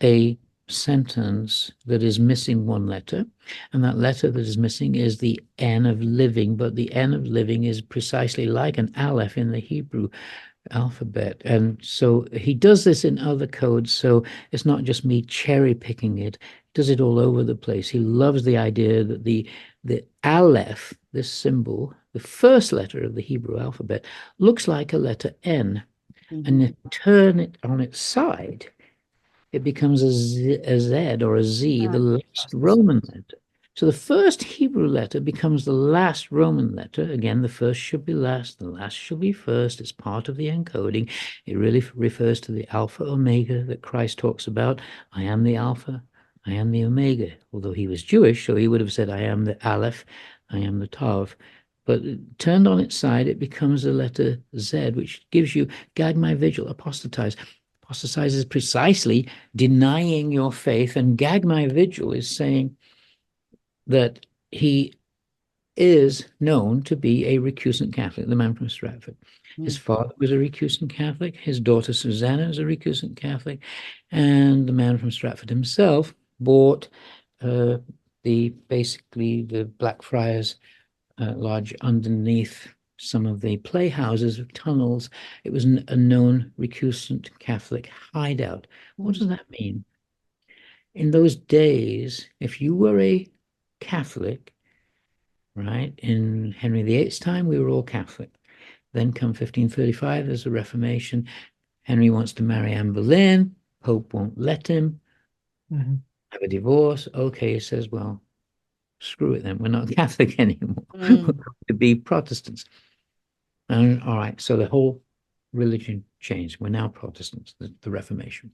a sentence that is missing 1 letter, and that letter that is missing is the N of living, but the N of living is precisely like an Aleph in the Hebrew alphabet. And so he does this in other codes, so it's not just me cherry picking it. He does it all over the place. He loves the idea that the Aleph, this symbol, the first letter of the Hebrew alphabet, looks like a letter N. Mm-hmm. And if you turn it on its side, it becomes a Z or a Z, the last Roman letter. So the first Hebrew letter becomes the last Roman letter. Again, the first should be last, the last should be first. It's part of the encoding. It really refers to the Alpha Omega that Christ talks about. I am the Alpha, I am the Omega. Although he was Jewish, so he would have said, I am the Aleph, I am the Tav. But turned on its side, it becomes the letter Z, which gives you gag my vigil, apostatize. Apostatize is precisely denying your faith, and gag my vigil is saying that he is known to be a recusant Catholic, the man from Stratford. His father was a recusant Catholic. His daughter Susanna is a recusant Catholic. And the man from Stratford himself bought basically the Blackfriars Lodge underneath some of the playhouses, tunnels. It was a known recusant Catholic hideout. What does that mean? In those days, if you were a Catholic, right, in Henry VIII's time, we were all Catholic. Then come 1535, there's a Reformation. Henry wants to marry Anne Boleyn. Pope won't let him. Have a divorce. Okay, he says, well, screw it then. We're not Catholic anymore. We're going to be Protestants. And all right, so the whole religion changed. We're now Protestants, the Reformation.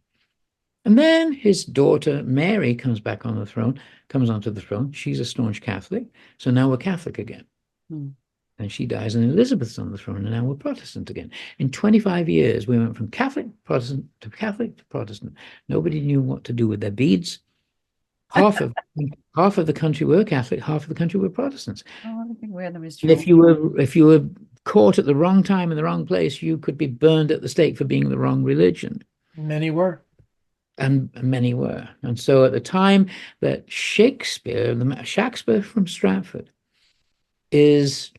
And then his daughter, Mary, comes back on the throne, comes onto the throne. She's a staunch Catholic. So now we're Catholic again. And she dies, and Elizabeth's on the throne, and now we're Protestant again. In 25 years, we went from Catholic, Protestant to Catholic to Protestant. Nobody knew what to do with their beads. Half of the country were Catholic, half of the country were Protestants. Oh, I think wear them as And if you were caught at the wrong time in the wrong place, you could be burned at the stake for being the wrong religion. Many were. And many were. And so at the time that Shakespeare from Stratford, is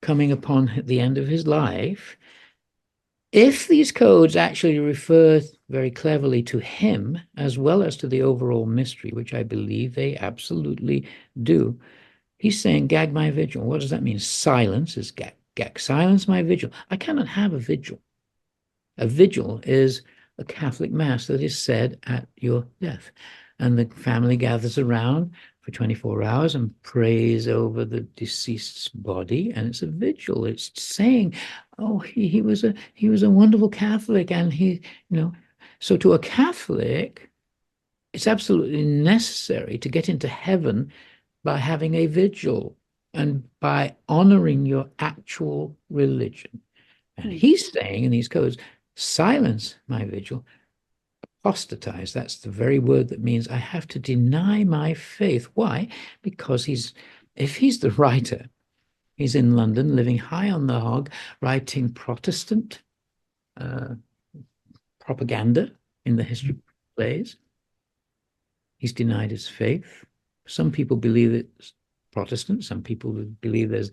coming upon the end of his life, if these codes actually refer very cleverly to him, as well as to the overall mystery, which I believe they absolutely do, he's saying, gag my vigil. What does that mean? Silence is gag. Silence my vigil. I cannot have a vigil. A vigil is a Catholic mass that is said at your death. And the family gathers around for 24 hours and prays over the deceased's body. And it's a vigil. It's saying, oh, he was a wonderful Catholic. And so to a Catholic, it's absolutely necessary to get into heaven by having a vigil and by honoring your actual religion. And he's saying in these codes, silence my vigil, apostatize. That's the very word that means I have to deny my faith. Why? Because if he's the writer, he's in London, living high on the hog, writing Protestant propaganda in the history plays. He's denied his faith. Some people believe it's Protestant. Some people believe there's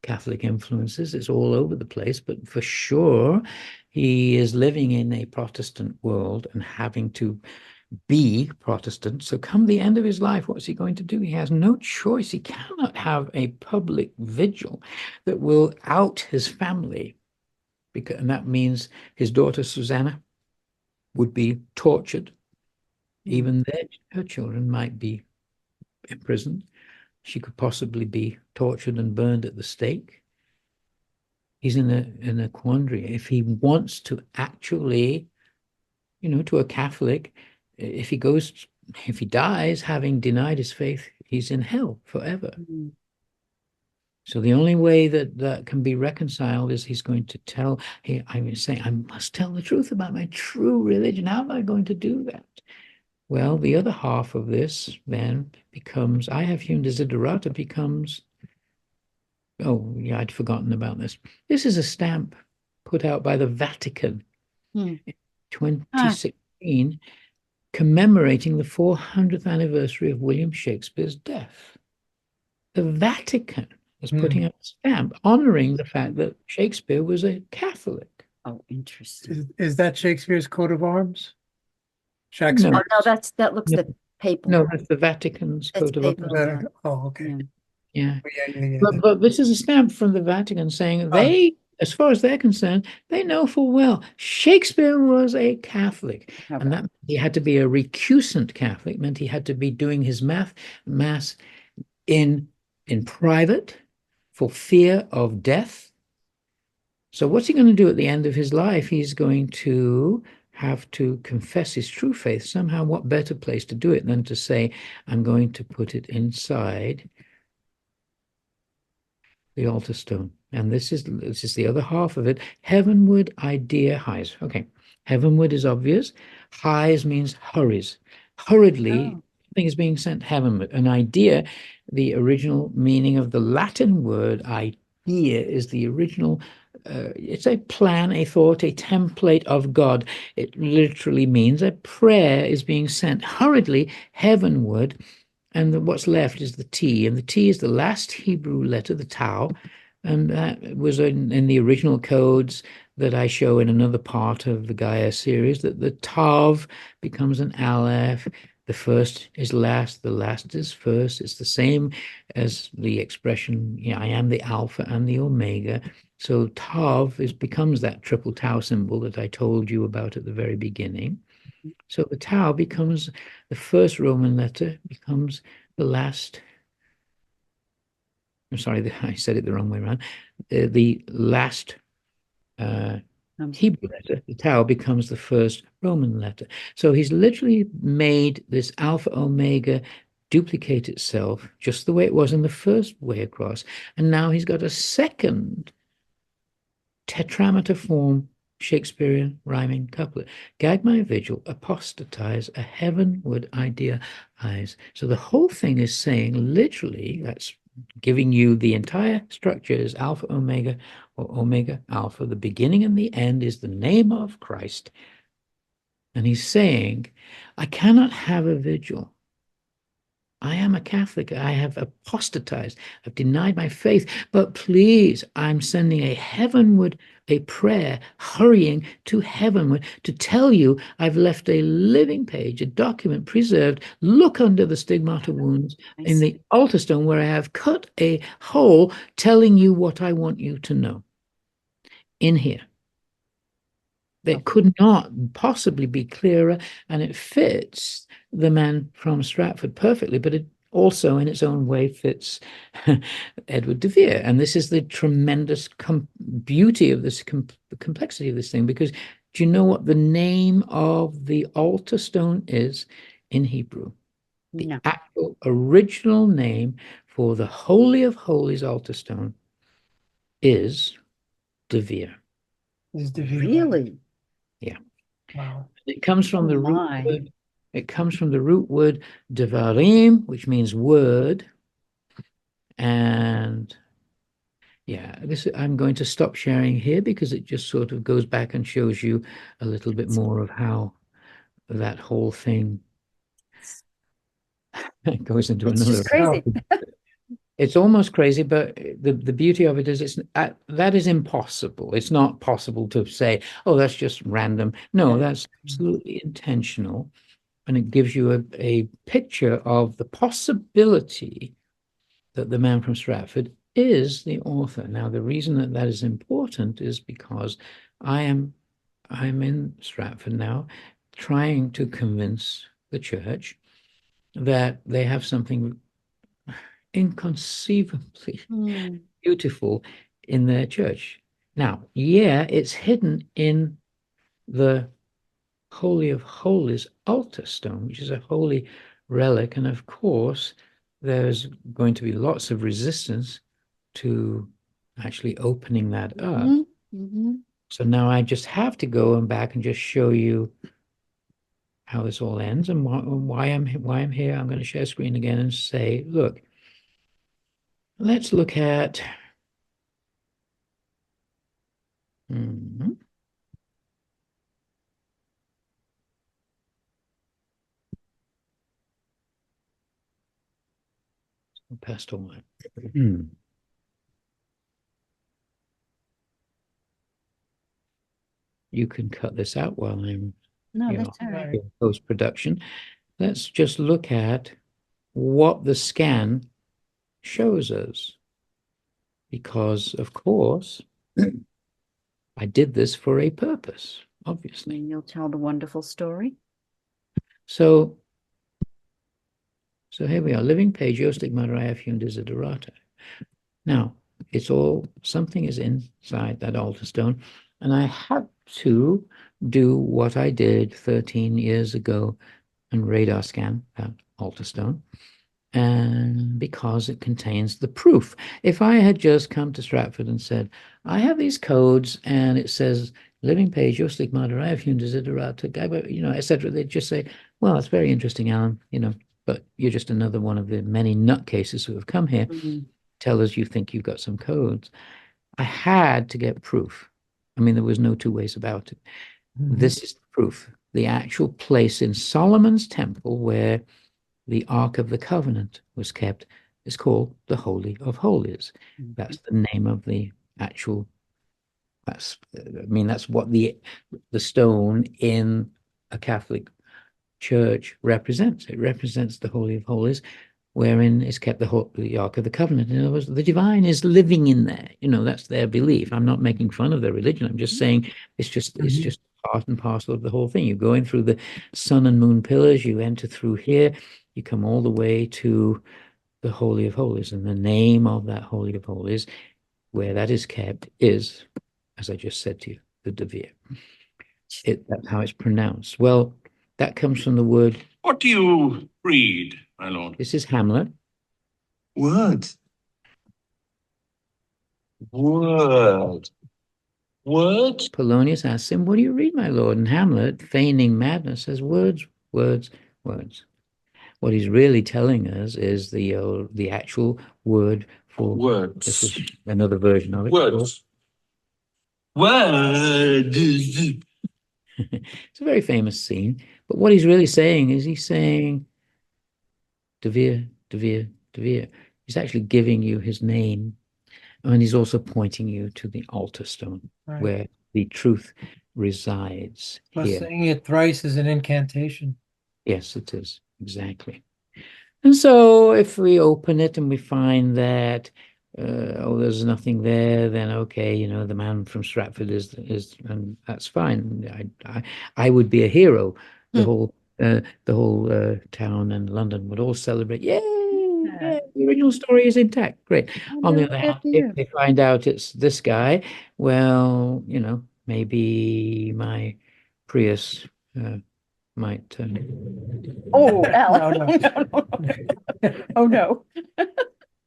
Catholic influences. It's all over the place, but for sure, he is living in a Protestant world and having to be Protestant. So come the end of his life, what's he going to do? He has no choice. He cannot have a public vigil that will out his family, and that means his daughter Susanna would be tortured. Even her children might be imprisoned. She could possibly be tortured and burned at the stake. He's in a quandary. If he wants to actually, to a Catholic, if he dies having denied his faith, he's in hell forever. So the only way that can be reconciled is he's going to tell, I'm saying, I must tell the truth about my true religion. How am I going to do that? Well, the other half of this then becomes, I have hewn desiderata becomes, oh, yeah, I'd forgotten about this. This is a stamp put out by the Vatican in 2016, commemorating the 400th anniversary of William Shakespeare's death. The Vatican is putting out a stamp honoring the fact that Shakespeare was a Catholic. Oh, interesting. Is that Shakespeare's coat of arms? Shakespeare. No, that looks the papal. No, that's the Vatican's coat of arms. Oh, okay. Yeah. Yeah. But this is a stamp from the Vatican saying as far as they're concerned, they know full well Shakespeare was a Catholic. And that he had to be a recusant Catholic, meant he had to be doing his mass in private for fear of death. So what's he going to do at the end of his life? He's going to have to confess his true faith. Somehow, what better place to do it than to say, I'm going to put it inside the altar stone. And this is the other half of it. Heavenward idea highs. Okay, heavenward is obvious. Highs means hurries. Hurriedly, something is being sent heavenward. An idea, the original meaning of the Latin word idea is the original, it's a plan, a thought, a template of God. It literally means a prayer is being sent hurriedly heavenward. And what's left is the T, and the T is the last Hebrew letter, the Tau, and that was in the original codes that I show in another part of the Gaia series, that the Tav becomes an Aleph, the first is last, the last is first. It's the same as the expression, I am the Alpha and the Omega. So Tav becomes that triple Tau symbol that I told you about at the very beginning. So the Tau becomes the first Roman letter, becomes the last. I'm sorry, I said it the wrong way around. The last Hebrew letter, the Tau, becomes the first Roman letter. So he's literally made this Alpha Omega duplicate itself just the way it was in the first way across. And now he's got a second tetrameter form Shakespearean rhyming couplet. Gag my vigil, apostatize, a heavenward idea eyes. So the whole thing is saying, literally, that's giving you the entire structure is Alpha Omega or Omega Alpha. The beginning and the end is the name of Christ. And he's saying, I cannot have a vigil. I am a Catholic. I have apostatized. I've denied my faith. But please, I'm sending a heavenward, a prayer, hurrying to heavenward to tell you I've left a living page, a document preserved. Look under the stigmata wounds in the altar stone where I have cut a hole telling you what I want you to know. In here. That could not possibly be clearer, and it fits the man from Stratford perfectly, but it also in its own way fits Edward DeVere. And this is the tremendous beauty of this, the complexity of this thing, because do you know what the name of the altar stone is in Hebrew? The actual original name for the Holy of Holies altar stone is DeVere. Is DeVere. Really? Yeah. Wow. It comes from the root word. It comes from the root word devarim, which means word. And yeah, I'm going to stop sharing here because it just sort of goes back and shows you a little bit more of how that whole thing goes into It's another. just crazy. It's almost crazy, but the beauty of it is that is impossible. It's not possible to say, oh, that's just random. No, that's absolutely intentional. And it gives you a picture of the possibility that the man from Stratford is the author. Now, the reason that is important is because I'm in Stratford now, trying to convince the church that they have something inconceivably beautiful in their church. Now, yeah, it's hidden in the Holy of Holies altar stone, which is a holy relic. And of course, there's going to be lots of resistance to actually opening that up. So now I just have to go and back and just show you how this all ends and why I'm here. I'm going to share screen again and say, look, let's look at past all that. You can cut this out while I'm that's all right. post-production. Let's just look at what the scan shows us. Because, of course, I did this for a purpose, obviously. And you'll tell the wonderful story. So So here we are, living page, stigmata fuim desiderata. Now, it's all, something is inside that altar stone, and I had to do what I did 13 years ago and radar scan that altar stone, and because it contains the proof. If I had just come to Stratford and said, I have these codes and it says living page, your stigmata, fuim desiderata, etc., they'd just say, well, it's very interesting, Alan, but you're just another one of the many nutcases who have come here. Tell us you think you've got some codes. I had to get proof. I mean, there was no two ways about it. This is the proof. The actual place in Solomon's temple where the Ark of the Covenant was kept is called the Holy of Holies. That's the name of the actual, that's what the stone in a Catholic church represents. It represents the Holy of Holies, wherein is kept the Ark of the Covenant. In other words, the divine is living in there. That's their belief. I'm not making fun of their religion. I'm just saying it's just part and parcel of the whole thing. You go in through the sun and moon pillars, you enter through here, you come all the way to the Holy of Holies, and the name of that Holy of Holies, where that is kept, is, as I just said to you, the DeVere. That's how it's pronounced. Well, that comes from the word. What do you read, my lord? This is Hamlet. Words. Words. Words? Polonius asks him, what do you read, my lord? And Hamlet, feigning madness, says, words, words, words. What he's really telling us is the actual word for words. This is another version of it. Words. Words. It's a very famous scene. But what he's really saying is he's saying, DeVere, DeVere, DeVere. He's actually giving you his name. And he's also pointing you to the altar stone, right, where the truth resides. Plus, here. saying it thrice is an incantation. Yes, it is. Exactly. And so if we open it and we find that, there's nothing there, then okay, the man from Stratford is, and that's fine. I would be a hero. The whole town and London would all celebrate. Yay! Yeah, the original story is intact. Great. On the other hand, if they find out it's this guy, well, maybe my Prius might. Oh, Alan. No. Oh no.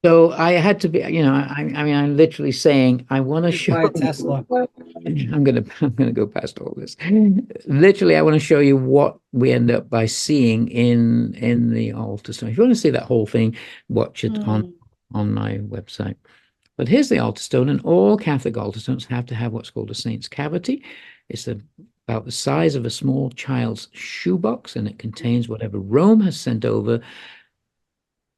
So I had to be, I'm literally saying I want to show Tesla. I'm gonna go past all this. Literally, I want to show you what we end up by seeing in the altar stone. If you want to see that whole thing, watch it on my website. But here's the altar stone, and all Catholic altar stones have to have what's called a saint's cavity. It's about the size of a small child's shoebox, and it contains whatever Rome has sent over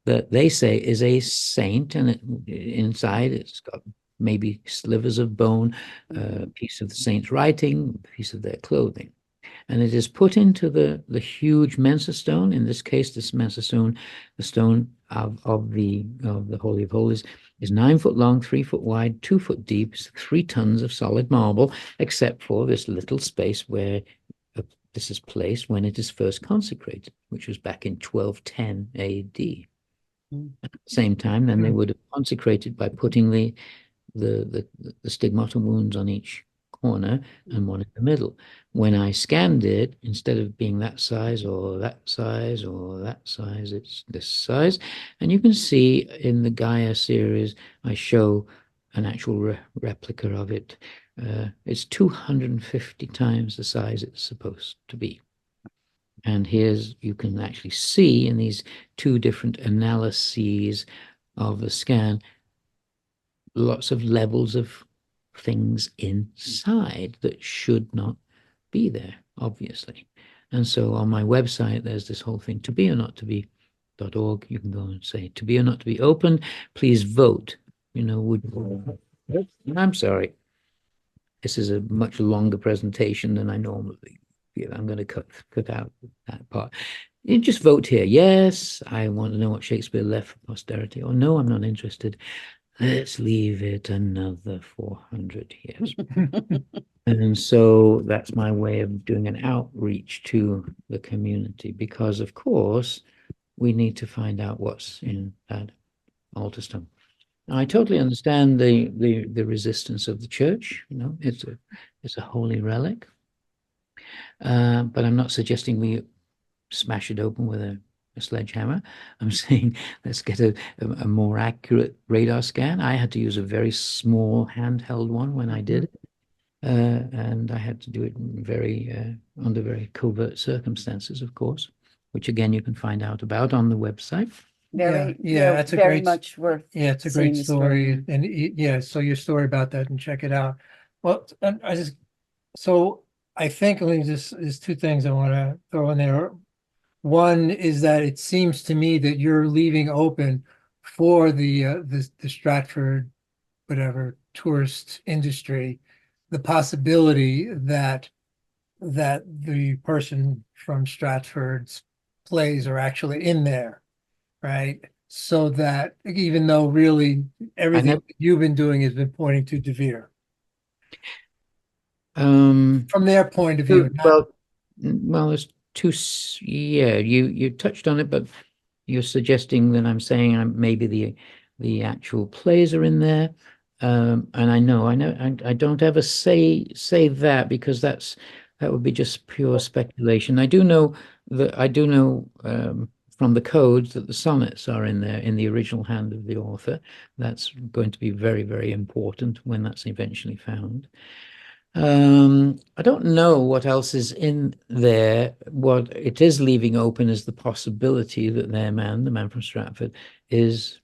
that they say is a saint, and inside it's got maybe slivers of bone, a piece of the saint's writing, a piece of their clothing. And it is put into the huge Mensa stone. In this case, this Mensa stone, the stone of the Holy of Holies, is 9 foot long, 3 foot wide, 2 foot deep, 3 tons of solid marble, except for this little space where this is placed when it is first consecrated, which was back in 1210 AD. At the same time, then they would have consecrated by putting the stigmata wounds on each corner and one in the middle. When I scanned it, instead of being that size or that size or that size, it's this size. And you can see in the Gaia series, I show an actual replica of it. It's 250 times the size it's supposed to be. And you can actually see in these 2 different analyses of the scan, lots of levels of things inside that should not be there, obviously. And so on my website, there's this whole thing, to be or not to be.org. You can go and say, to be or not to be open, please vote. I'm sorry. This is a much longer presentation than I normally. I'm going to cut out that part. You just vote here. Yes, I want to know what Shakespeare left for posterity. Or no, I'm not interested. Let's leave it another 400 years. And so that's my way of doing an outreach to the community, because of course, we need to find out what's in that altar stone. Now, I totally understand the resistance of the church. You know, it's a holy relic, but I'm not suggesting we smash it open with a sledgehammer. I'm saying let's get a more accurate radar scan. I had to use a very small handheld one when I did it. And I had to do it under very covert circumstances, of course, which again you can find out about on the website. That's a very great, much worth it's a seeing great the story. And yeah, so your story about that, and check it out. Well, so I think there's two things I want to throw in there. One is that it seems to me that you're leaving open for the Stratford, whatever, tourist industry, the possibility that the person from Stratford's plays are actually in there, right? So that even though really everything you've been doing has been pointing to DeVere. From their point of view. Well, there's two. Yeah, you touched on it, but you're suggesting that I'm saying maybe the actual plays are in there. And I know, I don't ever say that, because that would be just pure speculation. I do know from the codes that the sonnets are in there in the original hand of the author. That's going to be very, very important when that's eventually found. I don't know what else is in there. What it is leaving open is the possibility that the man from Stratford, is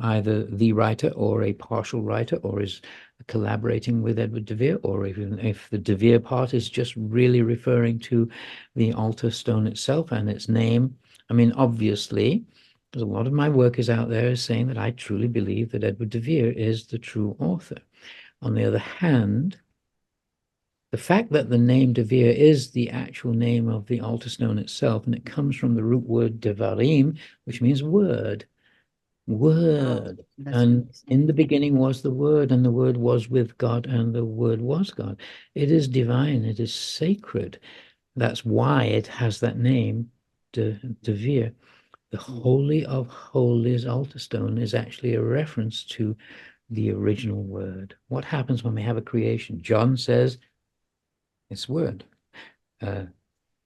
either the writer or a partial writer, or is collaborating with Edward DeVere, or even if the DeVere part is just really referring to the altar stone itself and its name. I mean, obviously, there's a lot of my work is out there saying that I truly believe that Edward DeVere is the true author. On the other hand, the fact that the name DeVere is the actual name of the altar stone itself, and it comes from the root word devarim, which means word. And in the beginning was the Word, and the Word was with God, and the Word was God. It is divine. It is sacred. That's why it has that name, DeVere. The Holy of Holies altar stone is actually a reference to the original Word. What happens when we have a creation? John says it's Word.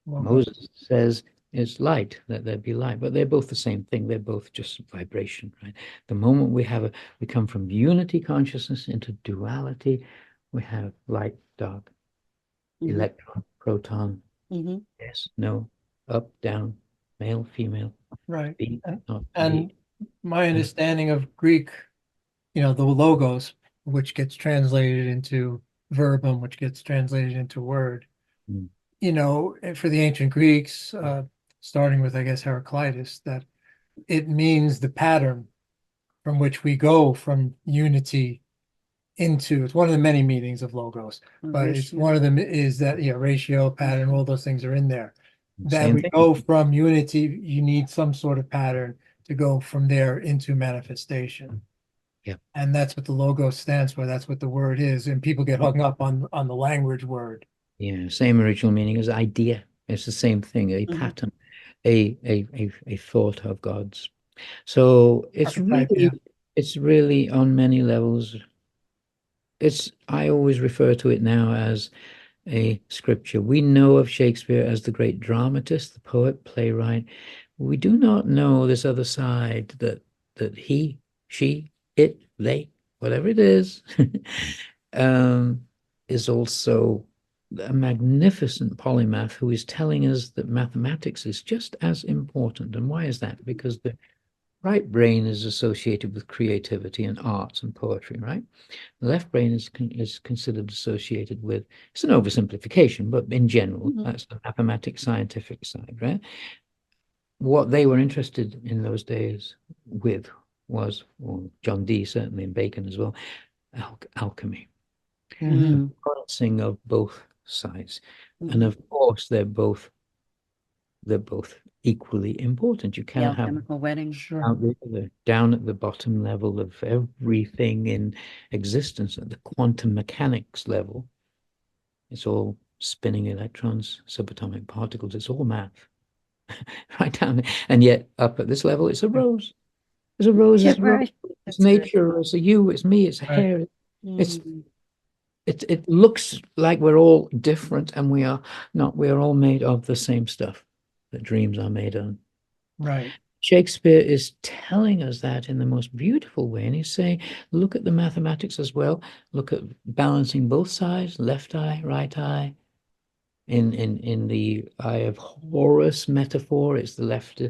Moses says it's light, let there be light, but they're both the same thing. They're both just vibration, right? The moment we come from unity consciousness into duality, we have light, dark, electron, proton, yes, no, up, down, male, female, right? be, not And be. my understanding of Greek, the logos, which gets translated into verbum, which gets translated into word. For the ancient Greeks, starting with, I guess, Heraclitus, that it means the pattern from which we go from unity into, it's one of the many meanings of logos, but it's one of them is that, ratio, pattern, all those things are in there. That we go from unity, you need some sort of pattern to go from there into manifestation. Yeah. And that's what the logo stands for. That's what the word is. And people get hung up on the language word. Yeah, same original meaning as idea. It's the same thing, a pattern, a thought of God's. So it's really on many levels. I always refer to it now as a scripture. We know of Shakespeare as the great dramatist, the poet, playwright. We do not know this other side that he, she, it, they, whatever it is also a magnificent polymath who is telling us that mathematics is just as important. And why is that? Because the right brain is associated with creativity and arts and poetry, right? The left brain is considered associated with, it's an oversimplification, but in general, that's the mathematics scientific side, right? What they were interested in those days with was, well, John Dee certainly, and Bacon as well, alchemy. The balancing of both sides. And of course, they're both equally important. You cannot have alchemical wedding. down at the bottom level of everything in existence, at the quantum mechanics level. It's all spinning electrons, subatomic particles. It's all math. right down there. And yet up at this level, it's a rose. It's a rose, Yeah, it's a rose. right. It's That's great. nature, it's a you, it's me, it's a Right. hair. It's Mm. it looks like we're all different, and we are not. We are all made of the same stuff that dreams are made of. Right. Shakespeare is telling us that in the most beautiful way. And he's saying, look at the mathematics as well. Look at balancing both sides, left eye, right eye. In the eye of Horus metaphor, it's the left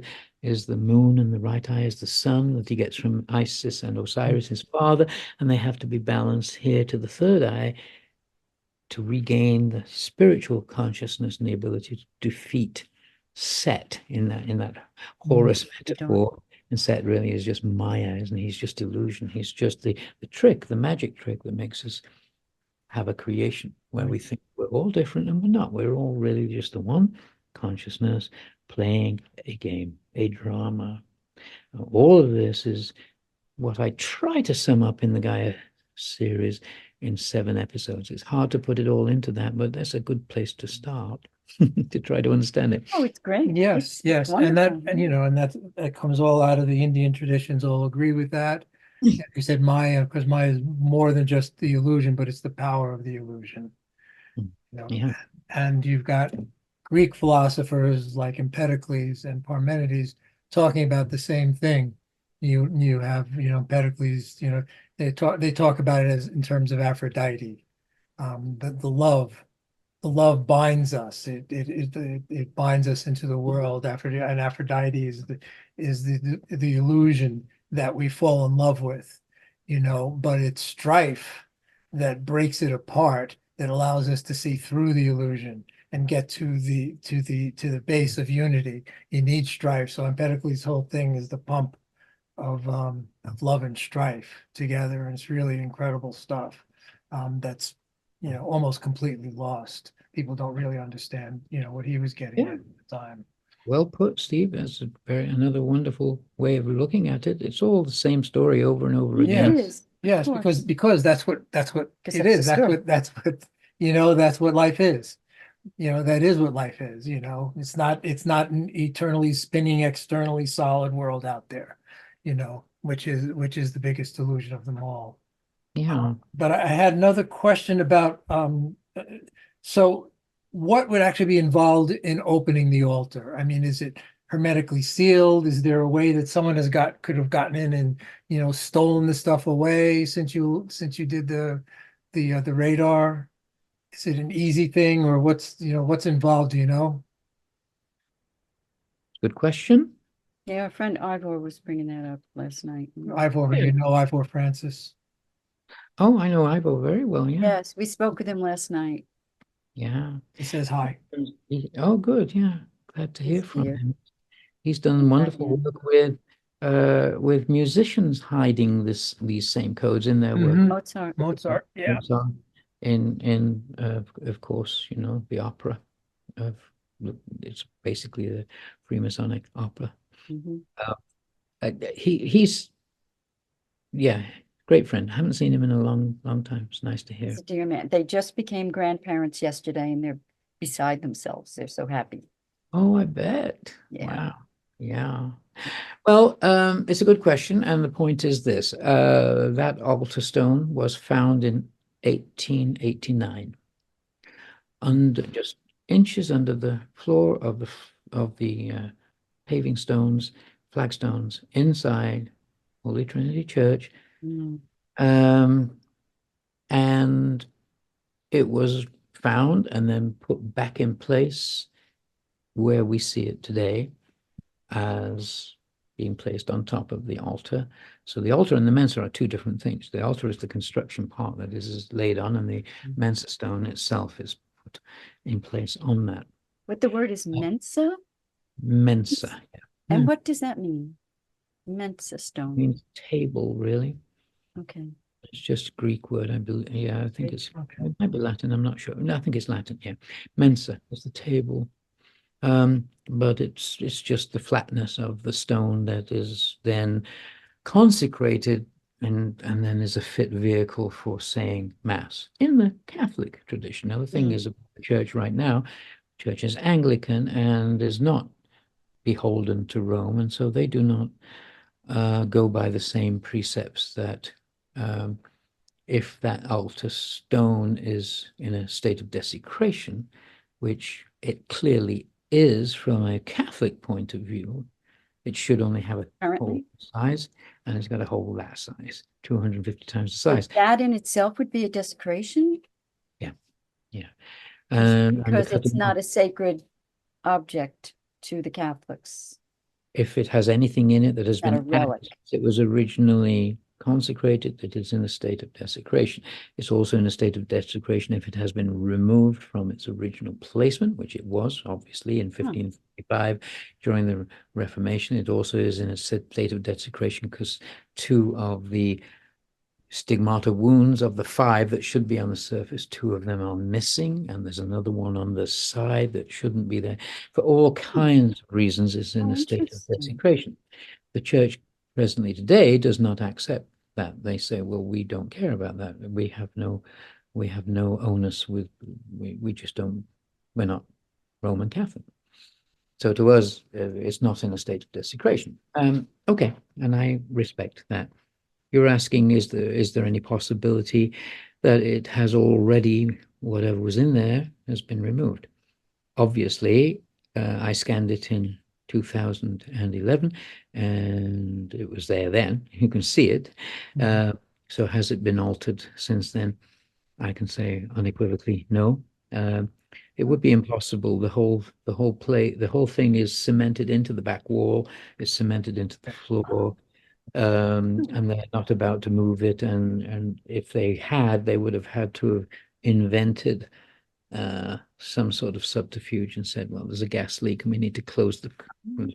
is the moon and the right eye is the sun that he gets from Isis and Osiris, his father. And they have to be balanced here to the third eye to regain the spiritual consciousness and the ability to defeat Set in that Horus metaphor. And Set really is just Maya, isn't he? He's just illusion. He's just the trick, the magic trick that makes us have a creation where we think we're all different and we're not. We're all really just the one consciousness playing a game, a drama. All of this is what I try to sum up in the Gaia series in 7 episodes. It's hard to put it all into that, but that's a good place to start to try to understand it. Oh, it's great. Yes, It's yes, and that, wonderful. and that comes all out of the Indian traditions. All agree with that. You said Maya, because Maya is more than just the illusion, but it's the power of the illusion. Yeah. And you've got Greek philosophers like Empedocles and Parmenides talking about the same thing. You have, Empedocles, they talk about it as in terms of Aphrodite, the love binds us. It binds us into the world. And Aphrodite is the illusion that we fall in love with, but it's strife that breaks it apart, that allows us to see through the illusion and get to the base of unity. You need strife. So Empedocles' whole thing is the pump of love and strife together, and it's really incredible stuff. That's almost completely lost. People don't really understand, what he was getting at the time. Well put, Steve. That's another wonderful way of looking at it. It's all the same story over and over Yeah. again. It is. Yes, Of course. because that's what Because it that's is. the That's story. that's what life is. That is what life is. It's not an eternally spinning, externally solid world out there, which is the biggest illusion of them all. Yeah. But I had another question about so what would actually be involved in opening the altar? I mean, is it hermetically sealed? Is there a way that someone could have gotten in and stolen the stuff away since you did the radar? Is it an easy thing, or what's involved, do you know? Good question. Yeah, our friend Ivor was bringing that up last night. Ivor Francis. Oh, I know Ivo very well. Yeah. Yes, we spoke with him last night. Yeah. He says hi. Oh, good. Yeah. Glad to hear He's from here. him. He's done wonderful work with musicians hiding these same codes in their work. Mozart. Yeah. Mozart, in of course, the opera of it's basically the Freemasonic opera. Mhm. He's great friend. I haven't seen him in a long time. It's nice to hear. He's a dear man. They just became grandparents yesterday and they're beside themselves. They're so happy. Oh, I bet. Yeah. Wow. Yeah. Well, it's a good question, and the point is this: that altar stone was found in 1889, just inches under the floor of the paving stones, flagstones inside Holy Trinity Church, Mm. and it was found and then put back in place where we see it today as being placed on top of the altar. So the altar and the mensa are two different things. The altar is the construction part that is laid on, and the mensa stone itself is put in place on that. What the word is mensa? Mensa. Yeah. And what does that mean? Mensa stone. Means table, really. Okay. It's just a Greek word, I believe. Yeah, I think it might be Latin. I'm not sure. No, I think it's Latin. Yeah, mensa is the table. But it's just the flatness of the stone that is then consecrated and then is a fit vehicle for saying mass in the Catholic tradition. Now the thing is, the church right now, church is Anglican and is not beholden to Rome, and so they do not go by the same precepts that if that altar stone is in a state of desecration, which it clearly is from a Catholic point of view, it should only have a hole Currently, size, and it's got a hole that size, 250 times the size. that in itself would be a desecration Yeah. And the because it's cutting, not a sacred object to the Catholics. if it has anything in it that has Not a been added, relic. it was originally consecrated, that it's in a state of desecration. It's also in a state of desecration if it has been removed from its original placement, which it was obviously in 1555 during the Reformation. It also is in a state of desecration because two of the stigmata wounds of the 5 that should be on the surface, 2 of them are missing, and there's another one on the side that shouldn't be there. For all kinds of reasons, it's in Oh, a state of interesting. desecration. The church presently today does not accept that. They say, well, we don't care about that. We have no onus with, we just don't, we're not Roman Catholic. So to us, it's not in a state of desecration. Okay, and I respect that. You're asking, is there any possibility that it has already, whatever was in there has been removed? Obviously, I scanned it in 2011 and it was there then. You can see it. So has it been altered since then? I can say unequivocally no. It would be impossible. The whole thing is cemented into the back wall. It's cemented into the floor. And they're not about to move it. And if they had, they would have had to have invented some sort of subterfuge and said, well, there's a gas leak and we need to close the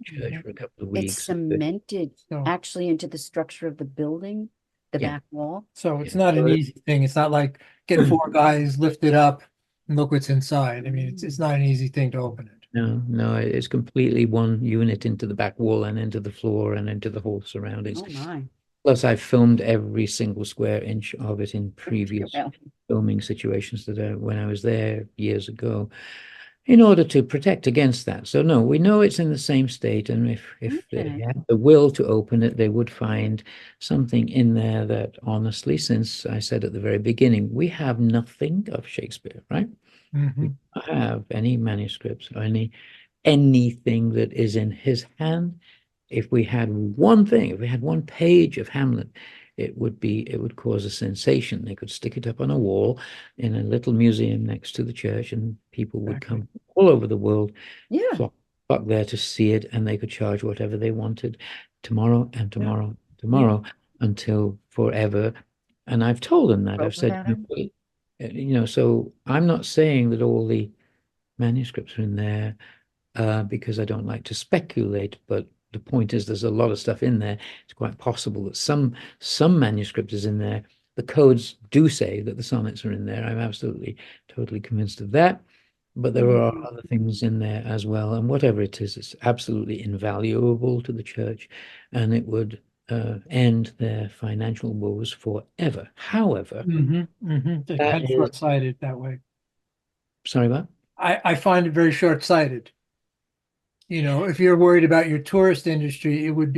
church for a couple of weeks. It's cemented So, actually into the structure of the building, the Yeah. back wall. so it's not an easy thing. It's not like get 4 guys, lift it up and look what's inside. I mean, it's not an easy thing to open it. No, it's completely one unit into the back wall and into the floor and into the whole surroundings. Oh my. Plus, I've filmed every single square inch of it in previous Well, filming situations when I was there years ago, in order to protect against that. So no, we know it's in the same state, and if they Okay. had the will to open it, they would find something in there that, honestly, since I said at the very beginning, we have nothing of Shakespeare, right? We Mhm. don't have any manuscripts or anything that is in his hand. If we had one thing, if we had one page of Hamlet, it would cause a sensation. They could stick it up on a wall in a little museum next to the church, and people would come all over the world, yeah. flock there to see it, and they could charge whatever they wanted tomorrow and tomorrow, tomorrow, until forever. And I've told them that. I've said, so I'm not saying that all the manuscripts are in there because I don't like to speculate, but the point is there's a lot of stuff in there. It's quite possible that some manuscript is in there. The codes do say that the sonnets are in there. I'm absolutely, totally convinced of that. But there are other things in there as well. And whatever it is, it's absolutely invaluable to the church, and it would end their financial woes forever. However, They're kind of short-sighted that way. sorry, what? I find it very short-sighted. You know, if you're worried about your tourist industry, it would,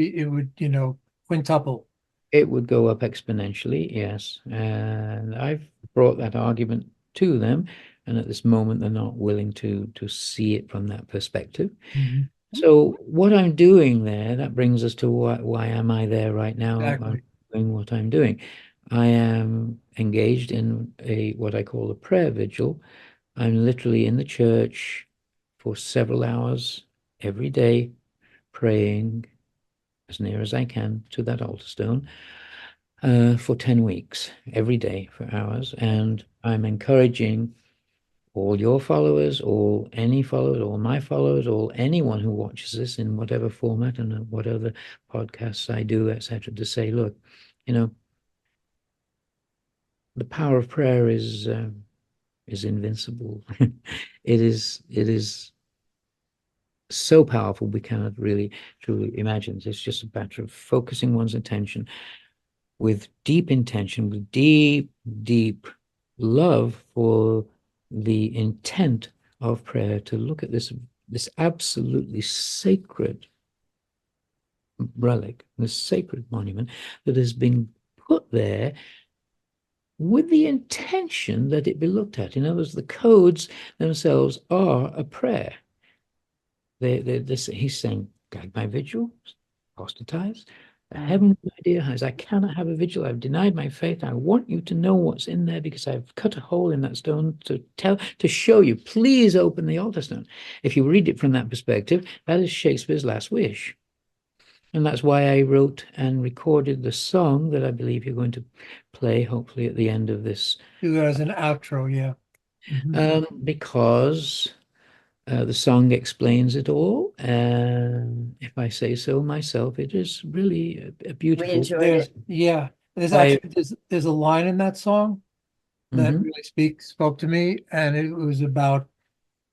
quintuple. It would go up exponentially, yes. And I've brought that argument to them, and at this moment they're not willing to see it from that perspective. So what I'm doing there, that brings us to why am I there right now? Exactly. I'm doing what I'm doing. I am engaged in what I call a prayer vigil. I'm literally in the church for several hours every day, praying as near as I can to that altar stone for 10 weeks, every day for hours. And I'm encouraging all your followers, all any followers, all my followers, all anyone who watches this in whatever format and whatever podcasts I do, etc., to say, look, the power of prayer is invincible. It is so powerful we cannot really truly imagine. It's just a matter of focusing one's attention with deep intention, with deep love for the intent of prayer, to look at this this absolutely sacred relic, this sacred monument that has been put there with the intention that it be looked at. In other words, the codes themselves are a prayer. He's saying, gag my vigil, apostatize. The heavenly idea has, I cannot have a vigil. I've denied my faith. I want you to know what's in there because I've cut a hole in that stone to show you. Please open the altar stone. If you read it from that perspective, that is Shakespeare's last wish. And that's why I wrote and recorded the song that I believe you're going to play, hopefully at the end of this. Do that as an outro, yeah. Because the song explains it all. And if I say so myself, it is really a beautiful. We enjoyed it. Yeah, there's a line in that song that really spoke to me, and it was about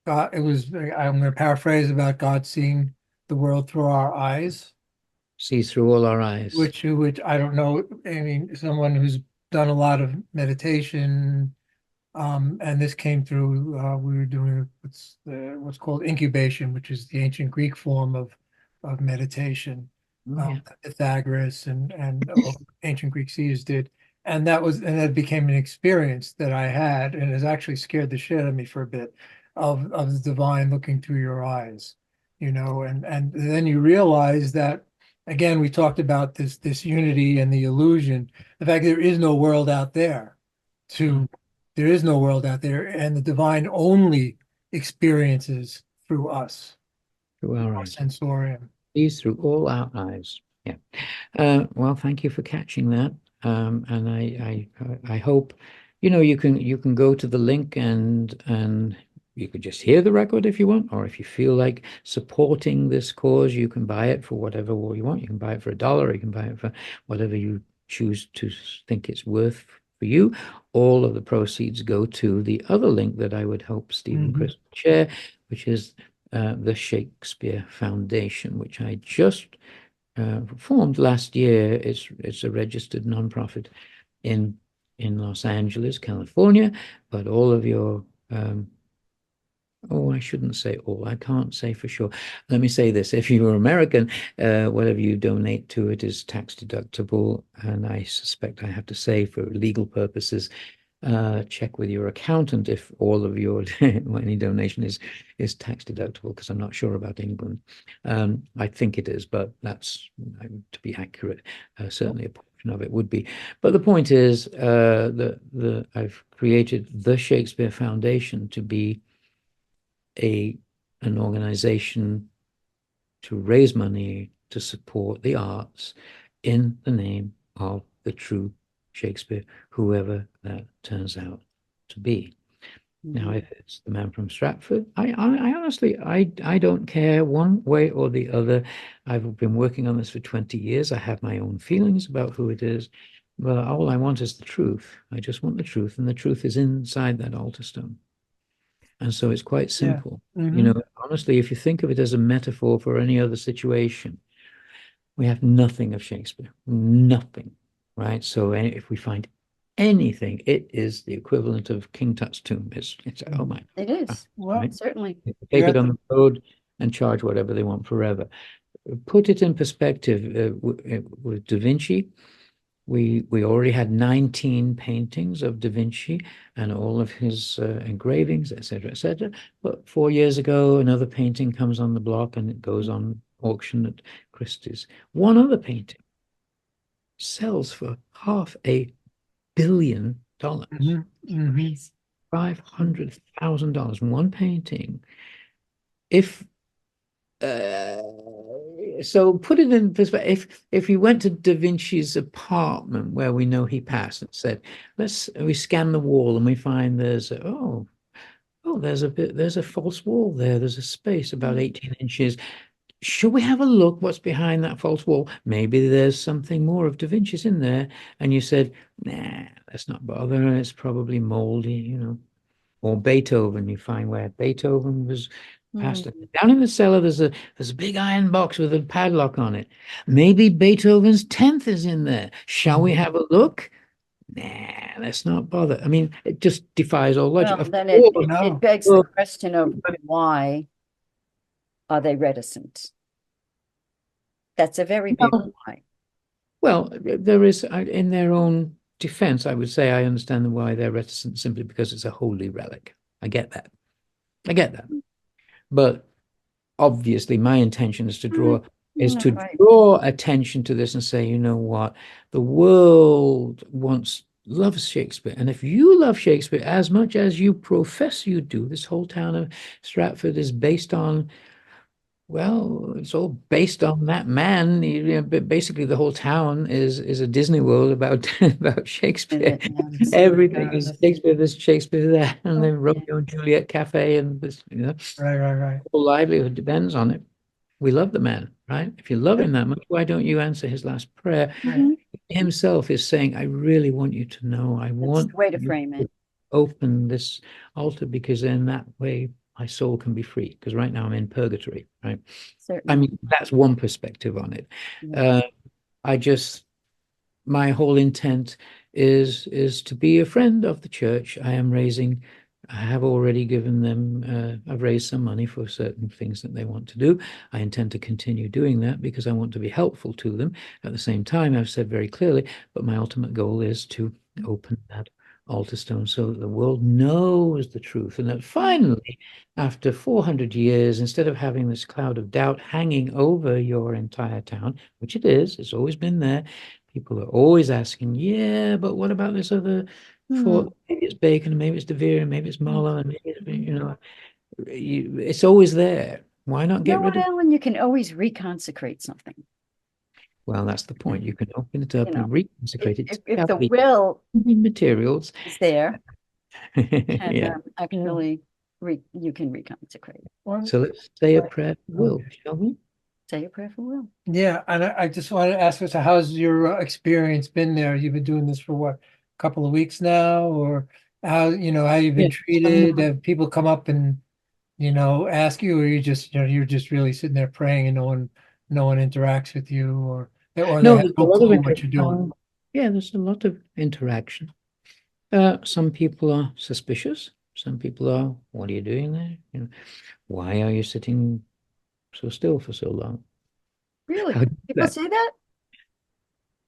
God. It was, I'm going to paraphrase, about God seeing the world through our eyes. Sees through all our eyes. Which I don't know. I mean, someone who's done a lot of meditation, and this came through. We were doing what's called incubation, which is the ancient Greek form of meditation. Pythagoras and ancient Greek seers did, and that became an experience that I had, and it actually scared the shit out of me for a bit, of the divine looking through your eyes, and then you realize that. Again, we talked about this unity and the illusion. The fact there is no world out there. There is no world out there, and the divine only experiences through us, through our eyes, sensorium. Sees through all our eyes. Yeah. Well, thank you for catching that. And I hope you can go to the link and you could just hear the record if you want, or if you feel like supporting this cause, you can buy it for whatever you want. You can buy it for $1, you can buy it for whatever you choose to think it's worth for you. All of the proceeds go to the other link that I would hope Steve and Chris would share, which is the Shakespeare Foundation, which I just formed last year. It's a registered nonprofit in Los Angeles, California, but all of your I shouldn't say all. I can't say for sure. Let me say this. If you're American, whatever you donate to it is tax deductible. And I suspect I have to say, for legal purposes, check with your accountant if all of your any donation is tax deductible, because I'm not sure about England. I think it is, but that's, to be accurate, certainly a portion of it would be. But the point is I've created the Shakespeare Foundation to be an organization to raise money to support the arts in the name of the true Shakespeare, whoever that turns out to be. Now, if it's the man from Stratford, I honestly, I don't care one way or the other. I've been working on this for 20 years. I have my own feelings about who it is, but all I want is the truth. I just want the truth, and the truth is inside that altar stone. And so it's quite simple. Honestly, if you think of it as a metaphor for any other situation, we have nothing of Shakespeare, nothing, right? So if we find anything, it is the equivalent of King Tut's tomb. It's oh my. It is. Well, right? Certainly. Take it on the road and charge whatever they want forever. Put it in perspective with Da Vinci. We already had 19 paintings of Da Vinci and all of his engravings, etc., etc. But 4 years ago, another painting comes on the block and it goes on auction at Christie's. One other painting sells for $500 million. $500,000. One painting. So put it in perspective. If you went to Da Vinci's apartment where we know he passed and said, we scan the wall and we find there's there's a false wall there. There's a space about 18 inches. Should we have a look what's behind that false wall? Maybe there's something more of Da Vinci's in there. And you said, nah, let's not bother. It's probably moldy, Or Beethoven, you find where Beethoven was passed. Down in the cellar, there's a big iron box with a padlock on it. Maybe Beethoven's 10th is in there. Shall we have a look? Nah, let's not bother. I mean, it just defies all logic. Well, then it begs the question of why are they reticent? That's a very big No. why. Well, there is, in their own defense, I would say I understand why they're reticent simply because it's a holy relic. I get that. I get that. But obviously, my intention is to draw Right. attention to this and say, you know what, the world loves Shakespeare, and if you love Shakespeare as much as you profess you do, this whole town of Stratford is based on. Well, it's all based on that man. But basically, the whole town is a Disney World about about Shakespeare. Everything is Shakespeare this, Shakespeare that, and then Romeo and Juliet Cafe, and this, Right. whole livelihood depends on it. We love the man, right? If you love him that much, why don't you answer his last prayer? Mhm. Himself is saying, I really want you to know, I That's want the way to you frame to it. open this altar, because in that way my soul can be free. Because right now I'm in purgatory, right? I Certainly. mean, that's one perspective on it. Yeah. My whole intent is to be a friend of the church. I have already given them, I've raised some money for certain things that they want to do. I intend to continue doing that because I want to be helpful to them. At the same time, I've said very clearly, but my ultimate goal is to open that altar stone so that the world knows the truth, and that finally, after 400 years, instead of having this cloud of doubt hanging over your entire town, which it is, it's always been there, people are always asking, yeah, but what about this other thought? Maybe it's Bacon, maybe it's DeVere, maybe it's Marlowe, and maybe it's, it's always there. Why not get rid of it? Alan, you can always reconsecrate something. Well, that's the point. You can open it up and reconsecrate it. If the will materials is there, and yeah. actually you can reconsecrate it. So let's say a prayer for will, shall we? Say a prayer for will. Yeah, and I just wanted to ask you, so how's your experience been there? You've been doing this for what, a couple of weeks now, or how you've been treated? Have people come up and ask you, or you're just really sitting there praying and no one interacts with you, or they No, have there's a no lot of clue what you're doing? interaction. Yeah, there's a lot of interaction. Some people are suspicious. Some people are, what are you doing there? Why are you sitting so still for so long? Really? How do People that? say that?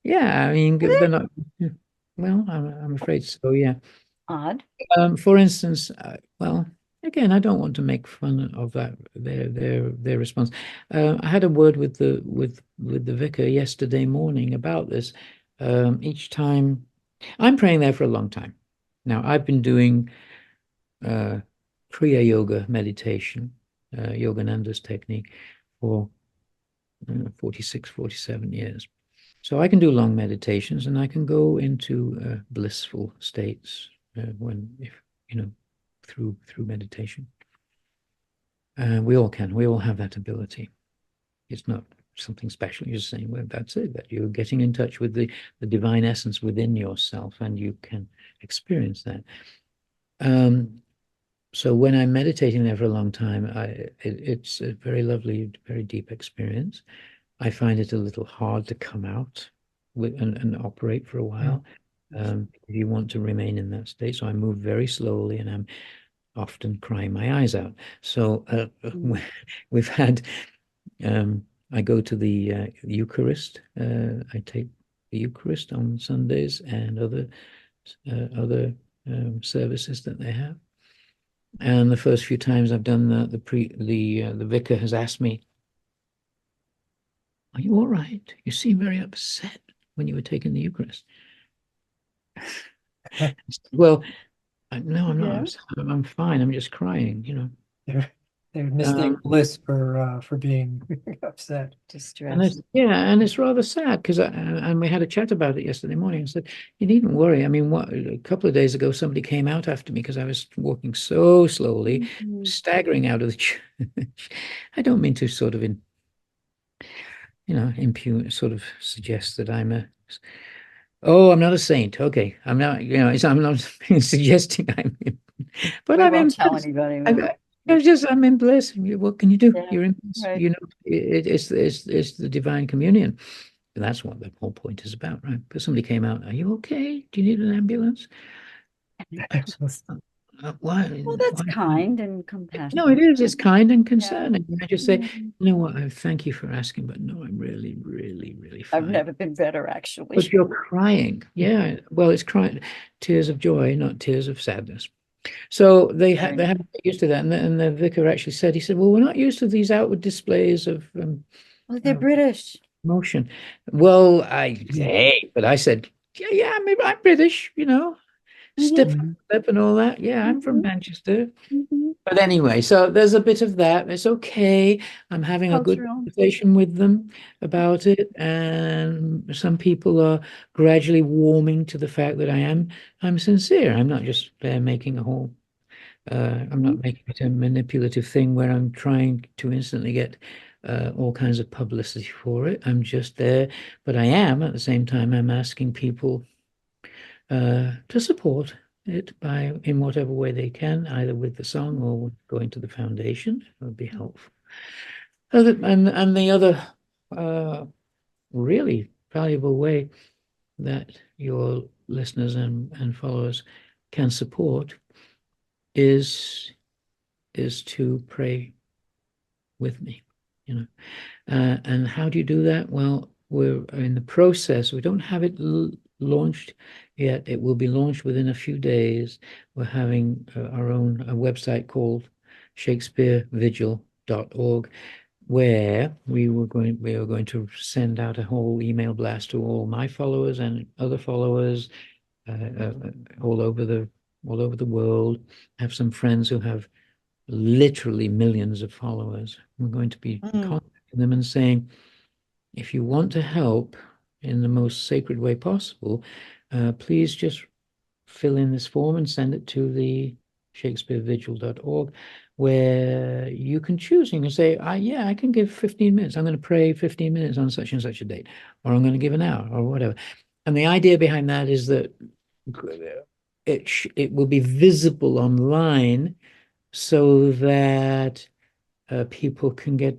Yeah, I mean, Really? they're not. Well, I'm afraid so. Yeah. Odd. For instance, well, again, I don't want to make fun of that their response. I had a word with the vicar yesterday morning about this. Each time, I'm praying there for a long time. Now, I've been doing Kriya Yoga meditation, Yogananda's technique, for 46, 47 years. So I can do long meditations, and I can go into blissful states through meditation. We all can. We all have that ability. It's not something special. You're just saying, well, that's it. That you're getting in touch with the divine essence within yourself, and you can experience that. So when I'm meditating there for a long time, it's a very lovely, very deep experience. I find it a little hard to come out and operate for a while. If you want to remain in that state. So I move very slowly, and I'm often crying my eyes out. So we've had, I go to the Eucharist. I take the Eucharist on Sundays and other services that they have. And the first few times I've done that, the vicar has asked me, "Are you all right? You seem very upset when you were taking the Eucharist." Well, no, I'm not. I'm fine. I'm just crying. They mistake bliss for being upset. Distressed. And it's rather sad because and we had a chat about it yesterday morning. I said, you needn't worry. I mean, a couple of days ago, somebody came out after me because I was walking so slowly, staggering out of the church. I don't mean to sort of sort of suggest that I'm not a saint. Okay, I'm not. I'm not suggesting I'm. But We I'm won't in tell bliss. anybody. I'm in bliss. What can you do? Yeah, You're in bliss. right. It's the divine communion. That's what the whole point is about, right? But somebody came out. Are you okay? Do you need an ambulance? why? Well, that's Why? kind and No, compassionate. it is. It's kind and Yeah. concerning. I just say, Mhm. you know what? I thank you for asking, but no, I'm really, really, really I've fine. never been better, But actually. you're crying. Yeah. Well, it's crying, tears of joy, not tears of sadness. So they Very haven't got used to that. And the vicar actually said, he said, well, we're not used to these outward displays Well, they're of British. emotion. Well, but I said, yeah, maybe I'm British, stiff Mhm, Mhm. lip and all that. Yeah, I'm from mhm, Manchester. mhm. But anyway, so there's a bit of that. It's okay. I'm having a good Cultural. conversation with them about it, and some people are gradually warming to the fact that I'm sincere. I'm not just making a whole. I'm not making it a manipulative thing where I'm trying to instantly get all kinds of publicity for it. I'm just there, but I am at the same time. I'm asking people to support it in whatever way they can, either with the song or with going to the foundation. It would be helpful. And the other really valuable way that your listeners and followers can support is to pray with me, you know. And how do you do that? Well, we're in the process. We don't have it launched yet. It will be launched within a few days. We're having our own website called shakespearevigil.org, where we are going to send out a whole email blast to all my followers and other followers uh, uh, all over the world. I have some friends who have literally millions of followers. We're going to be contacting them and saying, if you want to help in the most sacred way possible, please just fill in this form and send it to the shakespearevigil.org, where you can choose. You can say, yeah, I can give 15 minutes. I'm going to pray 15 minutes on such and such a date, or I'm going to give an hour or whatever. And the idea behind that is that it will be visible online so that people can get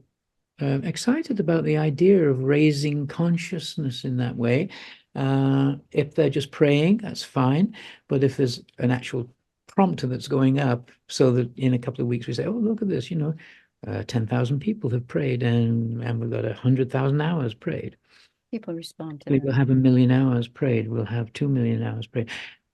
excited about the idea of raising consciousness in that way. If they're just praying, that's fine. But if there's an actual prompter that's going up, so that in a couple of weeks we say, oh, look at this, 10,000 people have prayed and we've got 100,000 hours prayed. People respond to We that. will have 1 million hours prayed. We'll have 2 million hours prayed.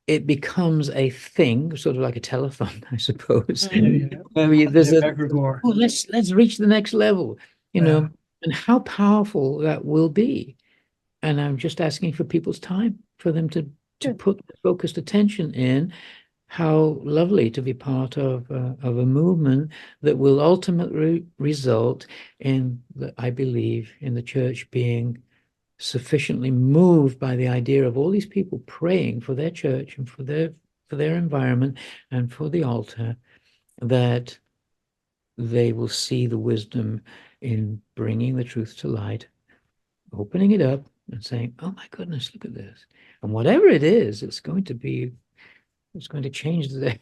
It becomes a thing, sort of like a telethon, I suppose. Mhm. There's a Evermore. let's reach the next level, Yeah. and how powerful that will be. And I'm just asking for people's time, for them to Good. put focused attention in. How lovely to be part of a movement that will ultimately result in, I believe, in the church being sufficiently moved by the idea of all these people praying for their church and for their environment and for the altar, that they will see the wisdom in bringing the truth to light, opening it up and saying, oh my goodness, look at this. And whatever it is, it's going to change It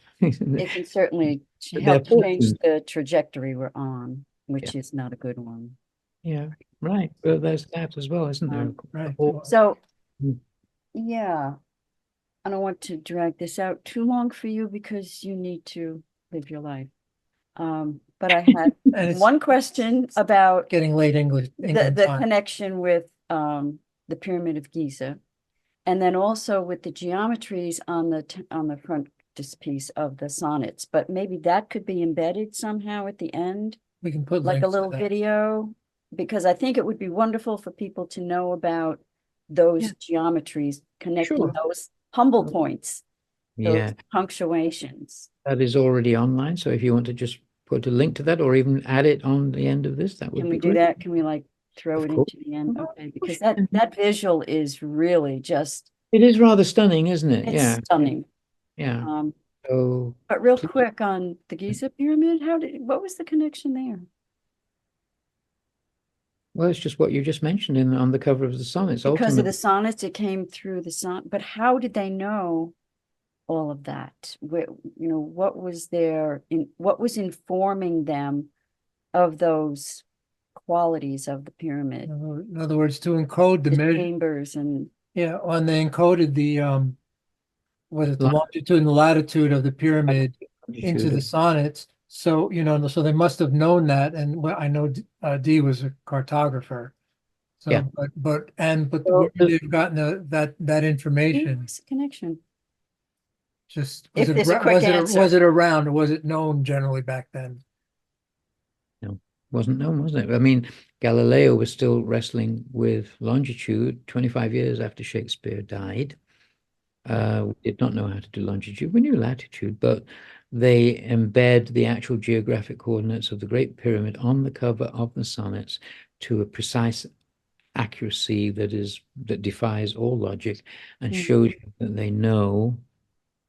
can certainly their help change fortunes. the trajectory we're on, which is not a good one. Yeah, right. Well, there's that as well, isn't there? Right. So, Mm. yeah, I don't want to drag this out too long for you because you need to live your life. But I had And it's one question about getting late England the time. connection with the Pyramid of Giza, and then also with the geometries on the frontispiece of the sonnets. But maybe that could be embedded somehow at the end, We can put like a links to little that. video, because I think it would be wonderful for people to know about those geometries, connecting Sure. those humble points, those Yeah, punctuations. that is already online. So if you want to just put a link to that or even add it on the end of this, that would Can be we do great. that? Can we like throw Of it course. into the end? Of Okay, course because you can. that visual is really just, It is rather stunning, isn't it? it's Yeah, stunning. yeah. Um, So but real please- quick on the Giza pyramid, what was the connection there? well, it's just what you just mentioned on the cover of the Sonnets. Because of Ultimately, the sonnets, it came through the but how did they know all of that? What was what was informing them of those qualities of the pyramid, In other words, to encode the the measure, chambers and yeah, when they encoded the the Lat- longitude and the latitude of the pyramid into the sonnets. So, so they must have known that. And I know Dee was a cartographer. So, Yeah. but Well, where they've gotten that information, What's the connection? just If there's a quick was answer. it around, or was it known generally back then? No, wasn't known, wasn't it? I mean, Galileo was still wrestling with longitude 25 years after Shakespeare died. We did not know how to do longitude. We knew latitude, but they embed the actual geographic coordinates of the Great Pyramid on the cover of the sonnets to a precise accuracy that defies all logic and shows you that they know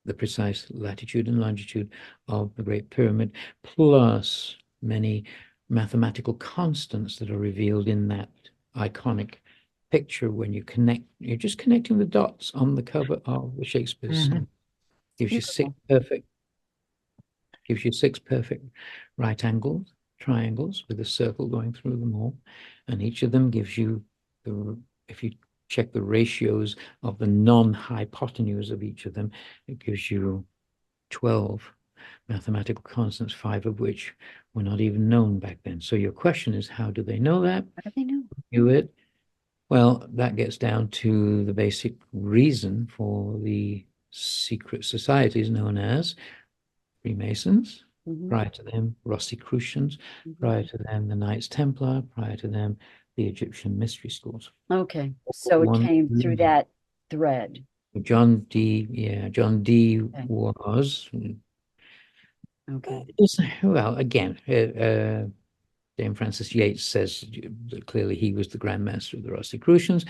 the precise latitude and longitude of the Great Pyramid, plus many mathematical constants that are revealed in that iconic picture when you're just connecting the dots on the cover of the Shakespeare's sonnet. Gives you six perfect right angles, triangles with a circle going through them all. And each of them gives you if you check the ratios of the non-hypotenuse of each of them, it gives you 12 mathematical constants, 5 of which were not even known back then. So your question is, how do they know that? How do they know? Do it? Well, that gets down to the basic reason for the secret societies known as Freemasons, prior to them, Rosicrucians, prior to them, the Knights Templar, prior to them, the Egyptian mystery schools. Okay, so it came through that thread. John Dee was. Okay. Well, again, Dame Francis Yates says that clearly he was the Grand Master of the Rosicrucians.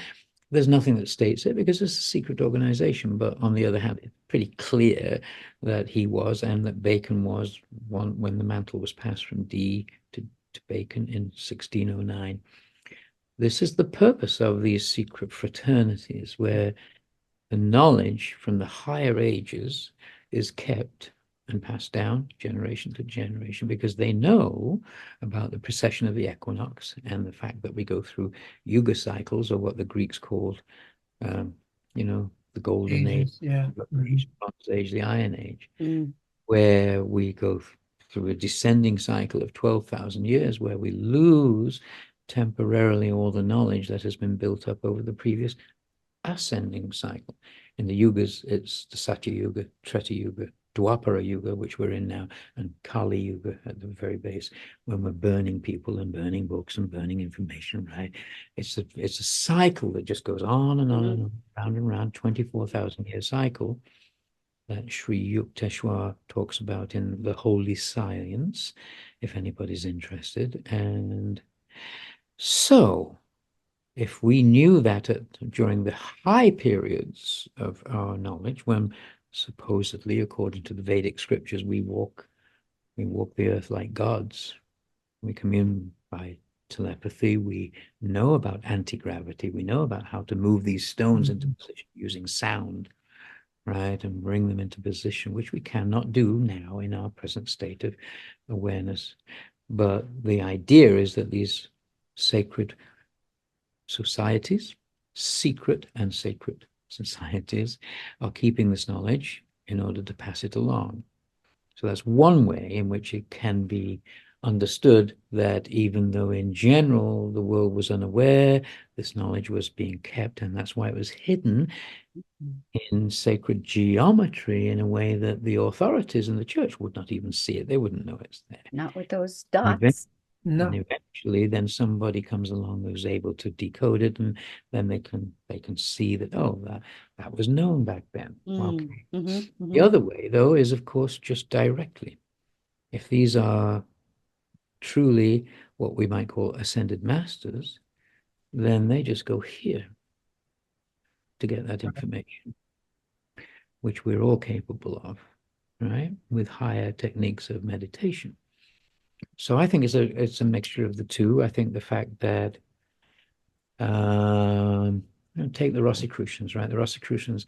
There's nothing that states it because it's a secret organization. But on the other hand, it's pretty clear that he was, and that Bacon was, when the mantle was passed from Dee to Bacon in 1609. This is the purpose of these secret fraternities, where the knowledge from the higher ages is kept and passed down generation to generation, because they know about the precession of the equinox and the fact that we go through yuga cycles, or what the Greeks called, the golden age, the Bronze Age, the Iron Age, where we go through a descending cycle of 12,000 years, where we lose temporarily all the knowledge that has been built up over the previous ascending cycle. In the yugas, it's the Satya Yuga, Treta Yuga, Dwapara Yuga, which we're in now, and Kali Yuga at the very base, when we're burning people and burning books and burning information, right? It's a cycle that just goes on and on and round, 24,000-year cycle that Sri Yukteswar talks about in The Holy Science, if anybody's interested. And so if we knew that during the high periods of our knowledge, when supposedly, according to the Vedic scriptures, we walk the earth like gods, we commune by telepathy, we know about anti-gravity, we know about how to move these stones into position using sound, right, and bring them into position, which we cannot do now in our present state of awareness. But the idea is that these sacred societies, secret and sacred societies, are keeping this knowledge in order to pass it along. So that's one way in which it can be understood, that even though in general the world was unaware, this knowledge was being kept, and that's why it was hidden in sacred geometry in a way that the authorities in the church would not even see it. They wouldn't know it's there. Not with those dots. No. And eventually then somebody comes along who's able to decode it, and then they can see that, oh, that was known back then. Okay. The other way, though, is of course just directly. If these are truly what we might call ascended masters, then they just go here to get that information, which we're all capable of, right? With higher techniques of meditation. So I think it's a mixture of the two. I think the fact that take the Rosicrucians, right? The Rosicrucians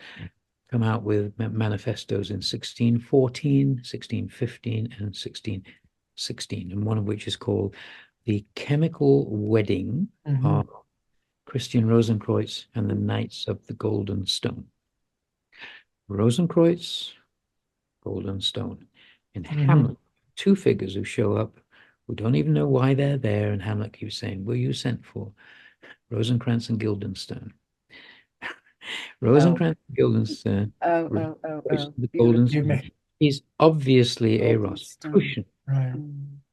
come out with manifestos in 1614, 1615, and 1616, and one of which is called The Chemical Wedding of Christian Rosenkreutz and the Knights of the Golden Stone. Rosenkreutz, Golden Stone. In Hamlet, two figures who show up who don't even know why they're there, and Hamlet keeps saying, "Were you sent for?" Rosencrantz and Guildenstern. Rosencrantz and Guildenstern. The golden Beautiful. He's obviously a Guildenstern. Rosicrucian. Right.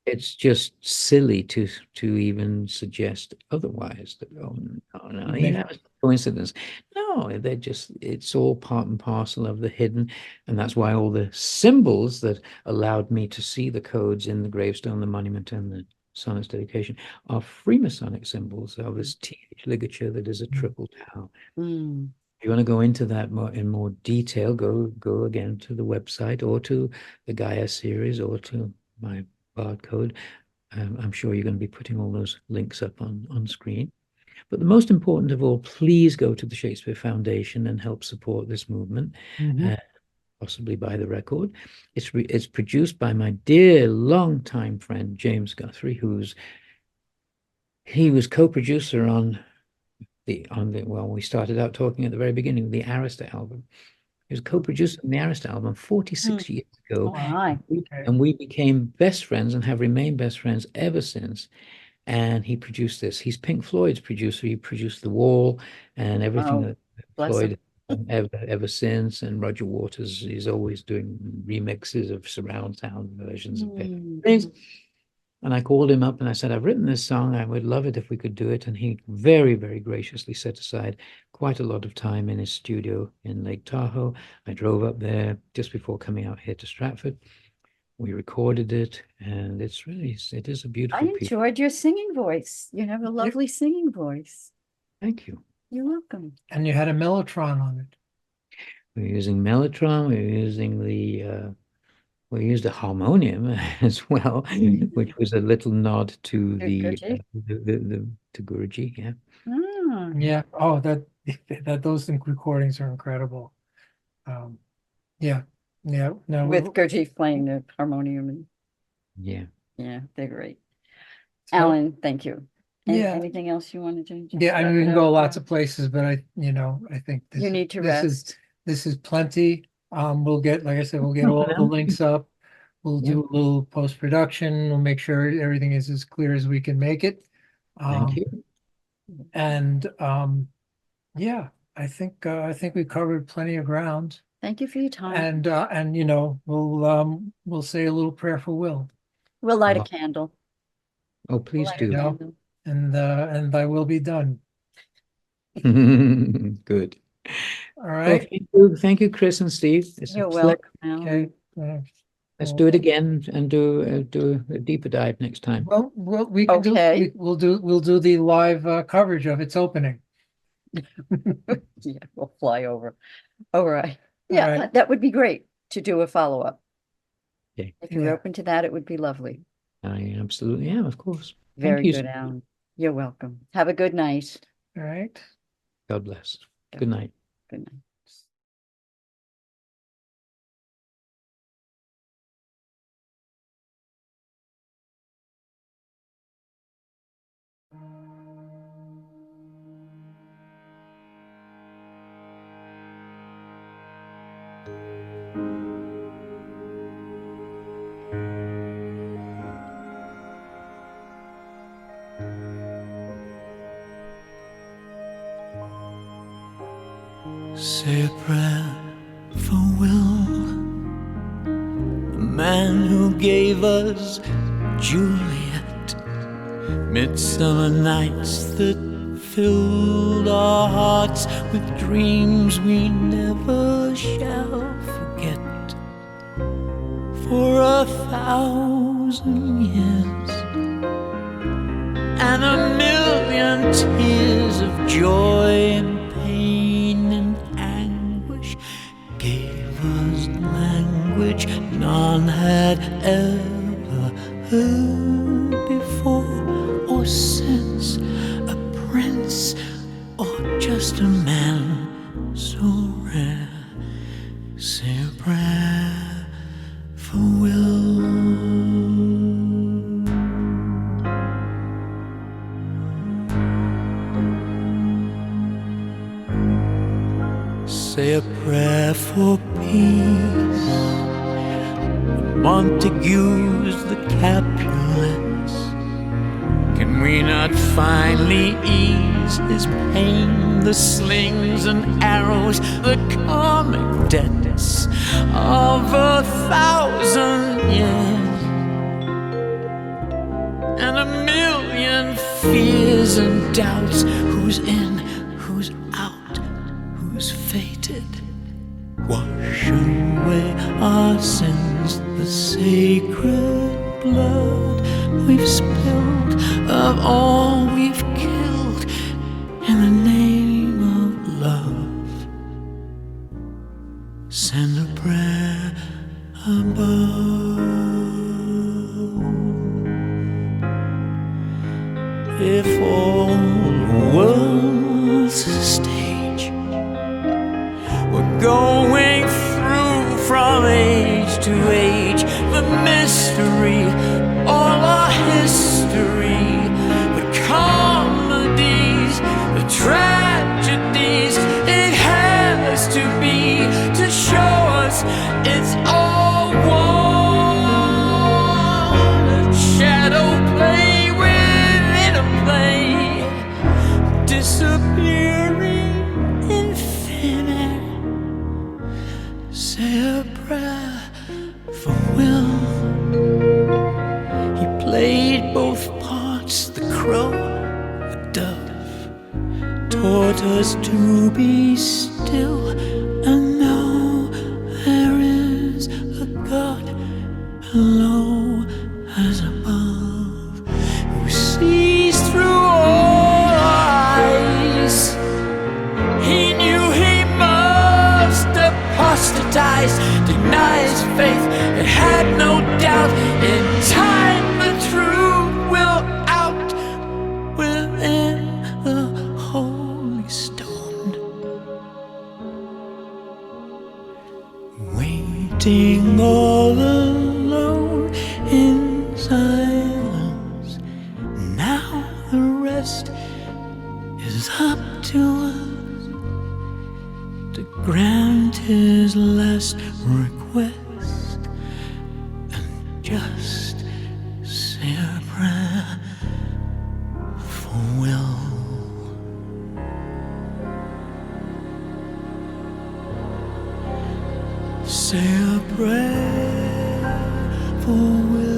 It's just silly to even suggest otherwise. That no, Maybe. that was a coincidence. No, it's all part and parcel of the hidden, and that's why all the symbols that allowed me to see the codes in the gravestone, the monument, and the Sonnets dedication are Freemasonic symbols of this teenage ligature that is a triple tau. Mm. If you want to go into that in more detail, go again to the website or to the Gaia series or to my barcode. I'm sure you're going to be putting all those links up on screen. But the most important of all, please go to the Shakespeare Foundation and help support this movement, possibly buy the record. It's produced by my dear longtime friend James Guthrie, he was co-producer on well, we started out talking at the very beginning, the Arista album. He was co-producer on the Arista album 46 years ago. Why? And we became best friends and have remained best friends ever since. And he produced this. He's Pink Floyd's producer. He produced The Wall and everything that Floyd ever since. And Roger Waters is always doing remixes of surround sound versions of things. And I called him up and I said, I've written this song. I would love it if we could do it. And he very, very graciously set aside quite a lot of time in his studio in Lake Tahoe. I drove up there just before coming out here to Stratford. We recorded it, and it is a beautiful piece. I enjoyed your singing voice. You have a lovely singing voice. Thank you. You're welcome. And you had a mellotron on it. We're using mellotron. We're using we used a harmonium as well, which was a little nod to to Guruji. Yeah. Yeah. Oh, those recordings are incredible. Yeah. No. With Gurjeet playing the harmonium. Yeah, they're great. So, Alan, thank you. Yeah. Anything else you want to do? Yeah, I mean, we can go lots of places, but I think you need to rest. This is plenty. We'll get, like I said, we'll get all the links up. We'll do a little post-production. We'll make sure everything is as clear as we can make it. Thank you. And yeah, I think we covered plenty of ground. Thank you for your time. And we'll say a little prayer for Will. We'll light a candle. Oh, please do. And thy will be done. Good. All right. Well, thank you, Chris and Steve. You're welcome. Okay. Let's do it again and do a deeper dive next time. Well, we can we'll do the live coverage of its opening. Yeah, we'll fly over. All right. Yeah, that would be great to do a follow-up. Okay. If you're open to that, it would be lovely. I absolutely am, of course. Very good, Alan. You're welcome. Have a good night. All right. God bless. Good night. Good night. Say a prayer for Will, the man who gave us Juliet, midsummer nights that filled our hearts with dreams we never shall forget. For 1,000 years and 1,000,000 tears of joy and pain and anguish gave us language none had ever heard before or since. A prince or just a man so rare. Say a prayer for Will. Say a prayer for peace. Montagues the Capulets. Can we not finally ease his pain? The slings and arrows, the comic debts of 1,000 years, and a million fears and doubts. Who's in, who's out, who's fated? Wash away our sins, the sacred blood we've spilled, of all we've killed in the name of love. Send a prayer above. If all the world's a stage, we're going through from age to age, the mystery, all our history, the comedies, the tragedies. It has to be to show us it's all one. A shadow play within a play, disappearing in thin air. Say a prayer for Will. He played both parts, the crow, the dove, taught us to be still and know there is a God below as above, who sees through all eyes. He knew he must apostatize, deny his faith, and had no doubt. In time the truth will out within the holy stone. Waiting all alone in silence. Now the rest is up to us to grant his last request and just say a prayer for Will. Say a prayer for Will.